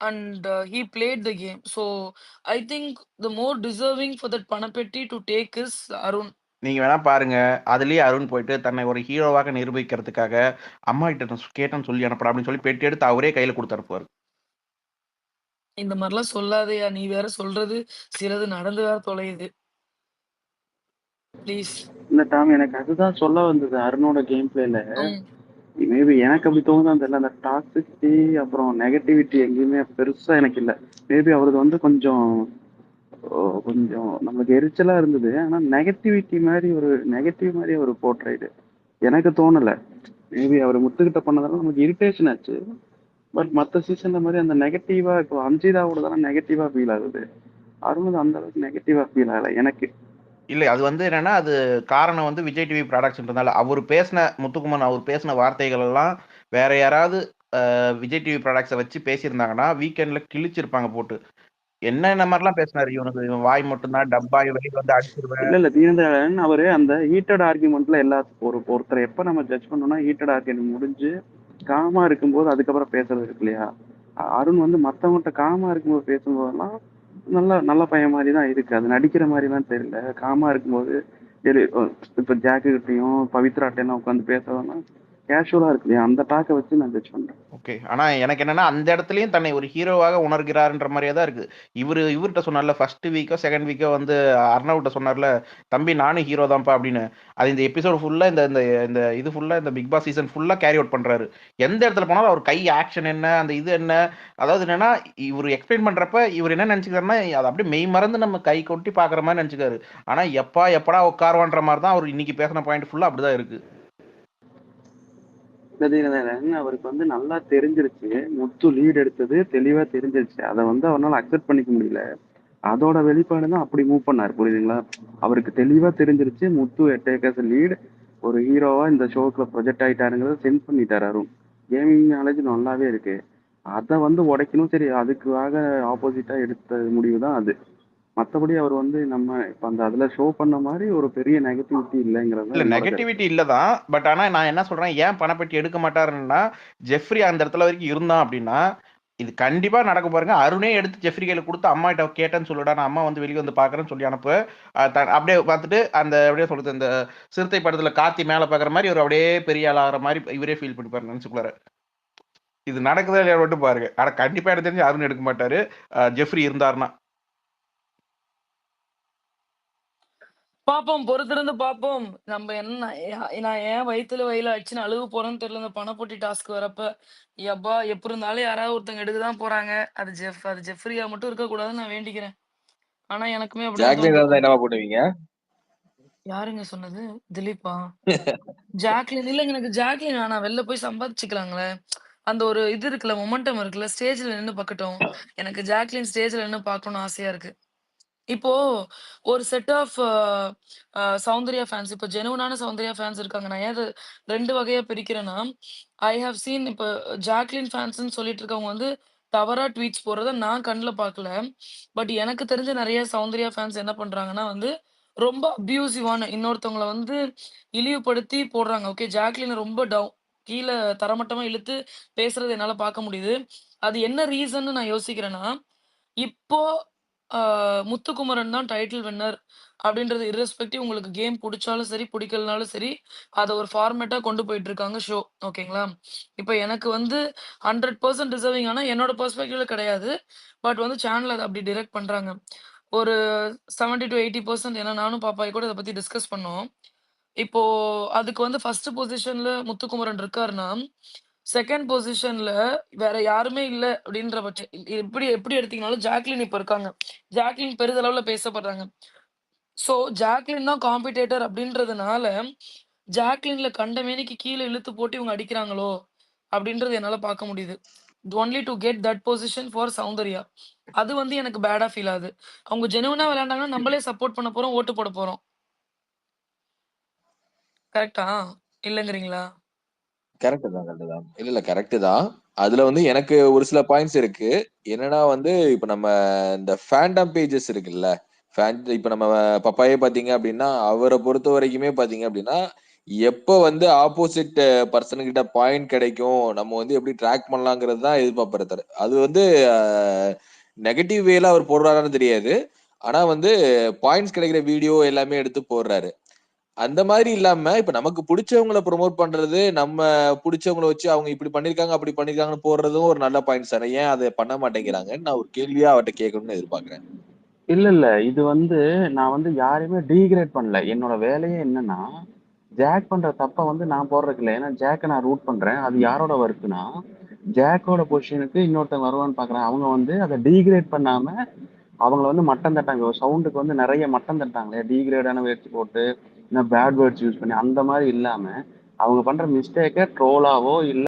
and he played the game. So I think the more deserving for that Panapetti to take is Arun. நீங்க வேணா பாருங்க. அதிலேயே அருண் போயிட்டு தன்னை ஒரு ஹீரோவாக நிரூபிக்கிறதுக்காக, அம்மா கிட்ட நான் கேட்டேன்னு சொல்லி அனுப்புடா அப்படின்னு சொல்லி பெட்டி எடுத்து அவரே கையில குடுத்து அனுப்புவாரு. இந்த மாரிலாம் சொல்லாதயா! நீ வேற சொல்றது சிலது நடந்து வேற தொலையுது. ப்ளீஸ். இல்ல டாம், எனக்கு அதுதான் சொல்ல வந்தது. அருணோட கேம் பிளேல ம். மேபி எனக்கு அப்படி தோணுதான் தெரியல. அந்த டாக்ஸிசிட்டி அப்புறம் நெகட்டிவிட்டி எங்கேயுமே பெருசா எனக்கு இல்ல. மேபி அவரது வந்து கொஞ்சம் கொஞ்சம் நமக்கு எரிச்சலா இருந்தது. ஆனா நெகட்டிவ் மாரி ஒரு போர்ட்ரைட் எனக்கு தோணல. மேபி அவர் முத்துக்கிட்ட பண்ணதால நமக்கு இரிட்டேஷன் ஆச்சு. பட் மத்த சீசன்ல மாரி அந்த நெகட்டிவா இப்போ அம்ஜிதாவோட தான நெகட்டிவா ஃபீல் ஆகுது. அருண் அந்த அளவுக்கு நெகட்டிவா ஃபீல் ஆகல எனக்கு. இல்ல அது வந்து என்னன்னா, அது காரணம் வந்து விஜய் டிவி ப்ரொடக்ஷன்றதால. முத்துக்குமரன் அவர் பேசின வார்த்தைகள் எல்லாம் வேற யாராவது விஜய் டிவி ப்ராடக்ட்ஸ வச்சு பேசியிருந்தாங்கன்னா, வீக்கெண்ட்ல கிழிச்சிருப்பாங்க போட்டு. என்னென்ன மாரிலாம் பேசினாரு. இவன் வாய் மட்டும் தான் டப்பா, வெளிய வந்து அடிச்சிருவேன். இல்ல தீனதயாளன் அவரு அந்த ஹீட்டட் ஆர்குமெண்ட்ல ஒருத்தரை எப்ப நம்ம ஜட்ஜ் பண்ணோம்னா ஹீட்டட் ஆர்குமெண்ட் முடிஞ்சு காமா இருக்கும்போது அதுக்கப்புறம் பேசுறது இருக்கு இல்லையா? அருண் வந்து மத்தவங்ககிட்ட காமா இருக்கும்போது பேசும்போதெல்லாம் நல்ல பையன் மாதிரி தான் இருக்கு. அது நடிக்கிற மாதிரிலாம் தெரியல. காமா இருக்கும்போது இப்ப ஜாக்கு கிட்டையும் பவித்ராட்டையும் உட்காந்து பேசுறதெல்லாம் கேஷுவலா இருக்கு இல்லையா? அந்த டாக்கை வச்சு நான் ஜட்ஜ் பண்றேன். ஓகே. ஆனா எனக்கு என்னன்னா, அந்த இடத்துலயும் தன்னை ஒரு ஹீரோவாக உணர்கிறார்ன்ற மாரியே தான் இருக்கு. இவர்ட்ட சொன்னார்ல, ஃபர்ஸ்ட் வீக்கோ, செகண்ட் வீக்கோ வந்து அர்ணவ்ட்ட சொன்னார்ல, "தம்பி நானும் ஹீரோ தான்ப்பா" அப்படின்னு. அது இந்த எபிசோட் ஃபுல்லா இந்த இந்த இந்த இது ஃபுல்லா இந்த பிக் பாஸ் சீசன் ஃபுல்லா கேரி அவுட் பண்றாரு. எந்த இடத்துல போனாலும் அவர் கை ஆக்ஷன் என்ன, அந்த இது என்ன, அதாவது என்னன்னா, இவரு எக்ஸ்பிளைன் பண்றப்ப இவரு என்ன நெனச்சுக்கிறாருன்னா, அத அப்படியே மெய் மறந்து நம்ம கை கொட்டி பார்க்குற மாரி நெனச்சுக்கிறாரு. ஆனா எப்படா உட்காருவான்ற மாரி தான் அவரு இன்னைக்கு பேசின பாயிண்ட் ஃபுல்லா அப்படிதான் இருக்கு. அவருக்கு வந்து நல்லா தெரிஞ்சிருச்சு. முத்து லீட் எடுத்தது தெளிவா தெரிஞ்சிருச்சு. அதை வந்து அவரால் அக்செப்ட் பண்ணிக்க முடியல. அதோட வெளிப்பாடு தான் அப்படி மூவ் பண்ணாரு. புரியுதுங்களா? அவருக்கு தெளிவா தெரிஞ்சிருச்சு முத்து டேக்கர்ஸ் லீட் ஒரு ஹீரோவா இந்த ஷோக்குள்ள ப்ரொஜெக்ட் ஆயிட்டாருங்கிறத சென்ஸ் பண்ணிட்டாரு அருண். கேமிங் நாலேஜ் நல்லாவே இருக்கு. அதை வந்து உடைக்கணும். சரி, அதுக்காக ஆப்போசிட்டா எடுத்த முடிவு தான் அது. மத்தபடி அவர் வந்து நம்ம இப்ப அதுல ஷோ பண்ண மாதிரி ஒரு பெரிய நெகட்டிவிட்டி இல்லைங்கிறது இல்ல தான் என்னோட கருத்து. நெகட்டிவிட்டி இல்ல தான். பட் ஆனா நான் என்ன சொல்றேன், ஏன் பணப்பெட்டி எடுக்க மாட்டாருன்னா, ஜெஃப்ரி அந்த இடத்துல வரைக்கும் இருந்தான் அப்படின்னா, இது கண்டிப்பா நடக்கும் பாருங்க. அருணே எடுத்து ஜெஃப்ரி கையில குடுத்து, "அம்மாகிட்ட கேட்டேன்னு சொல்லுடா. நான் அம்மா வந்து வெளிய வந்து பார்க்குறேன்னு" சொல்லி அனுப்ப. அப்படியே பார்த்துட்டு அந்த அப்படியே சொல்றது இந்த சிறுத்தை படத்துல கார்த்தி மேல பார்க்குற மாரி இவரு அப்படியே பெரிய ஆள் ஆகுற மாரி இவரே ஃபீல் பண்ணிப்பாரு மனசுக்குள்ளார. இது நடக்குதா இல்லையான்னு மட்டும் பாருங்க. ஆனா கண்டிப்பா எனக்கு தெரிஞ்சு அருண் எடுக்க மாட்டாரு. ஜெஃப்ரி இருந்தாருன்னா. பாப்போம். பொறுத்திருந்து பாப்போம். நம்ம என்ன நான் ஏன் வயித்துல வயில அடிச்சுன்னு அழுக போறேன்னு தெரியல. இந்த பணப்பொட்டி டாஸ்க் வரப்ப. யப்பா! எப்படி இருந்தாலும் யாராவது ஒருத்தங்க எடுக்க தான் போறாங்க. அது ஜெஃப்ரியா மட்டும் இருக்கக்கூடாதுன்னு நான் வேண்டிக்கிறேன். ஆனா எனக்குமே அப்படிதான் ஜாக்லினா தோணுது. இருந்தா என்னவா பண்ணுவீங்க? யாருங்க சொன்னது? திலீப்பா? ஜாக்லின் இல்லங்க, எனக்கு ஜாக்லின் வேணாம். வெளில போய் சம்பாதிச்சுக்கலாங்களே. அந்த ஒரு இது இருக்குல்ல, மொமெண்டம் இருக்குல்ல. ஸ்டேஜ்ல நின்னு பாக்கட்டும். எனக்கு ஜாக்லின் ஸ்டேஜ்ல நின்னு பார்க்கணும்னு ஆசையா இருக்கு. இப்போ ஒரு செட் ஆஃப் சௌந்தர்யா ஃபேன்ஸ், இப்போ ஜெனுயினான சௌந்தர்யா ஃபேன்ஸ் இருக்காங்க. நான் ஏன் அத 2 வகையா பிரிக்கிறேன்னா, ஐ ஹேவ் சீன் இப்ப ஜாக்லின் ஃபேன்ஸ்ன்னு சொல்லிட்டு இருக்கவங்க வந்து தவறா ட்வீட்ஸ் போடுறத நான் கண்ல பார்க்கல. பட் எனக்கு தெரிஞ்ச நெறைய சௌந்தர்யா ஃபேன்ஸ் என்ன பண்றாங்கன்னா வந்து, ரொம்ப அப்யூசிவான இன்னொருத்தவங்கள வந்து இழிவுபடுத்தி போடுறாங்க. ஓகே, ஜாக்லின ரொம்ப கீழ தரமட்டமா இழுத்து பேசுறத என்னால பார்க்க முடியுது. அது என்ன ரீசன்னு நான் யோசிக்கிறேன்னா, இப்போ ஆ முத்துக்குமரன் தான் டைட்டில் வின்னர் அப்படின்றது இர்ரெஸ்பெக்டிவ் உங்களுக்கு கேம் புடிச்சாலும் சரி, புடிக்கலனாலும் சரி, அத ஒரு ஃபார்மேட்டா கொண்டு போயிட்டு இருக்காங்க ஷோ. ஓகேங்களா? இப்ப எனக்கு வந்து 100% டிசர்விங் ஆனா என்னோட பெர்ஸ்பெக்டிவ்ல கிடையாது. பட் வந்து சேனல் அத அப்படி டைரக்ட் பண்றாங்க. ஒரு 70-80% ஏன்னா நானும் பாப்பாயும் கூட இத பத்தி டிஸ்கஸ் பண்ணோம். இப்போ அதுக்கு வந்து 1 பொசிஷன்ல முத்துக்குமரன் இருக்காருன்னா, 2ண்ட் பொசிஷன்ல வேற யாருமே இல்ல அப்படின்ற எப்படி எப்படி எடுத்தீங்கனாலும் ஜாக்லின் இப்ப இருக்காங்க. ஜாக்லின் பெரிதளவுல பேசப்படுறாங்க. சோ ஜாக்லின் தான் காம்படிட்டர் அப்படின்றதுனால, ஜாக்லின்ல கண்டமேனிக்கு கீழ இழுத்து போட்டு இவங்க அடிக்கிறாங்களோ! அப்படின்றது என்னால பார்க்க முடியுது. Only to get that position for Soundarya. அது வந்து எனக்கு பேடா ஃபீல் ஆகுது. அவங்க ஜெனுயினா விளையாண்டாங்கன்னா, நம்மளே சப்போர்ட் பண்ண போறோம், ஓட்டு போட போறோம். கரெக்ட்டா? இல்லங்கிறீங்களா? கரெக்ட் தான், கரெக்ட் தான். இல்ல கரெக்ட் தான். அதுல வந்து எனக்கு ஒரு சில பாயிண்ட்ஸ் இருக்கு. என்னன்னா வந்து இப்ப நம்ம இந்த ஃபேண்டம் பேஜஸ் இருக்குல்ல, இப்ப நம்ம பப்பாயே பாத்தீங்க அப்படின்னா அவரை பொறுத்த வரைக்குமே பாத்தீங்க அப்படின்னா எப்ப வந்து ஆப்போசிட் பர்சன் கிட்ட பாயிண்ட் கிடைக்கும், நம்ம வந்து எப்படி ட்ராக் பண்ணலாங்கிறது தான் எதிர்பார்ப்பாரு. அது வந்து நெகட்டிவ் வேல அவர் போடுறாரான்னு தெரியாது. ஆனா வந்து பாயிண்ட்ஸ் கிடைக்கிற வீடியோ எல்லாமே எடுத்து போடுறாரு. அந்த மாதிரி இல்லாம இப்ப நமக்கு புடிச்சவங்கள ப்ரோமோட் பண்றது, நம்ம புடிச்சவங்கள வச்சு அவங்க இப்படி பண்ணிருக்காங்க, அப்படி பண்ணிருக்காங்கன்னு போடுறதும் ஒரு நல்ல பாயிண்ட்ஸ் தானே. ஏன் அத பண்ண மாட்டேங்கிறாங்கன்னு நான் ஒரு கேள்வியா அவர்ட்ட கேட்கணும்னு எதிர்பார்க்கிறேன். இல்ல. இது வந்து நான் வந்து யாரையுமே டீகிரேட் பண்ணல. என்னோட வேலையே என்னன்னா, ஜாக் பண்ற தப்ப வந்து நான் போடுறதுக்கு இல்ல. ஏன்னா ஜாக்க நான் ரூட் பண்றேன். அது யாரோட ஒர்க்னா, ஜாக்கோட பொசிஷனுக்கு இன்னொருத்தன் வருவான்னு பார்க்குறேன். அவங்க வந்து அத டீகிரேட் பண்ணாம, அவங்கள வந்து மட்டம் தட்டாங்க. ஒரு சவுண்டுக்கு வந்து நிறைய மட்டம் தட்டாங்களே, டீகிரேடான வேர்ட்ஸ் போட்டு, பேட் வேர்ட்ஸ் யூஸ் பண்ணி அந்த மாதிரி இல்லாம அவங்க பண்ற மிஸ்டேக்கை ட்ரோலாவோ இல்ல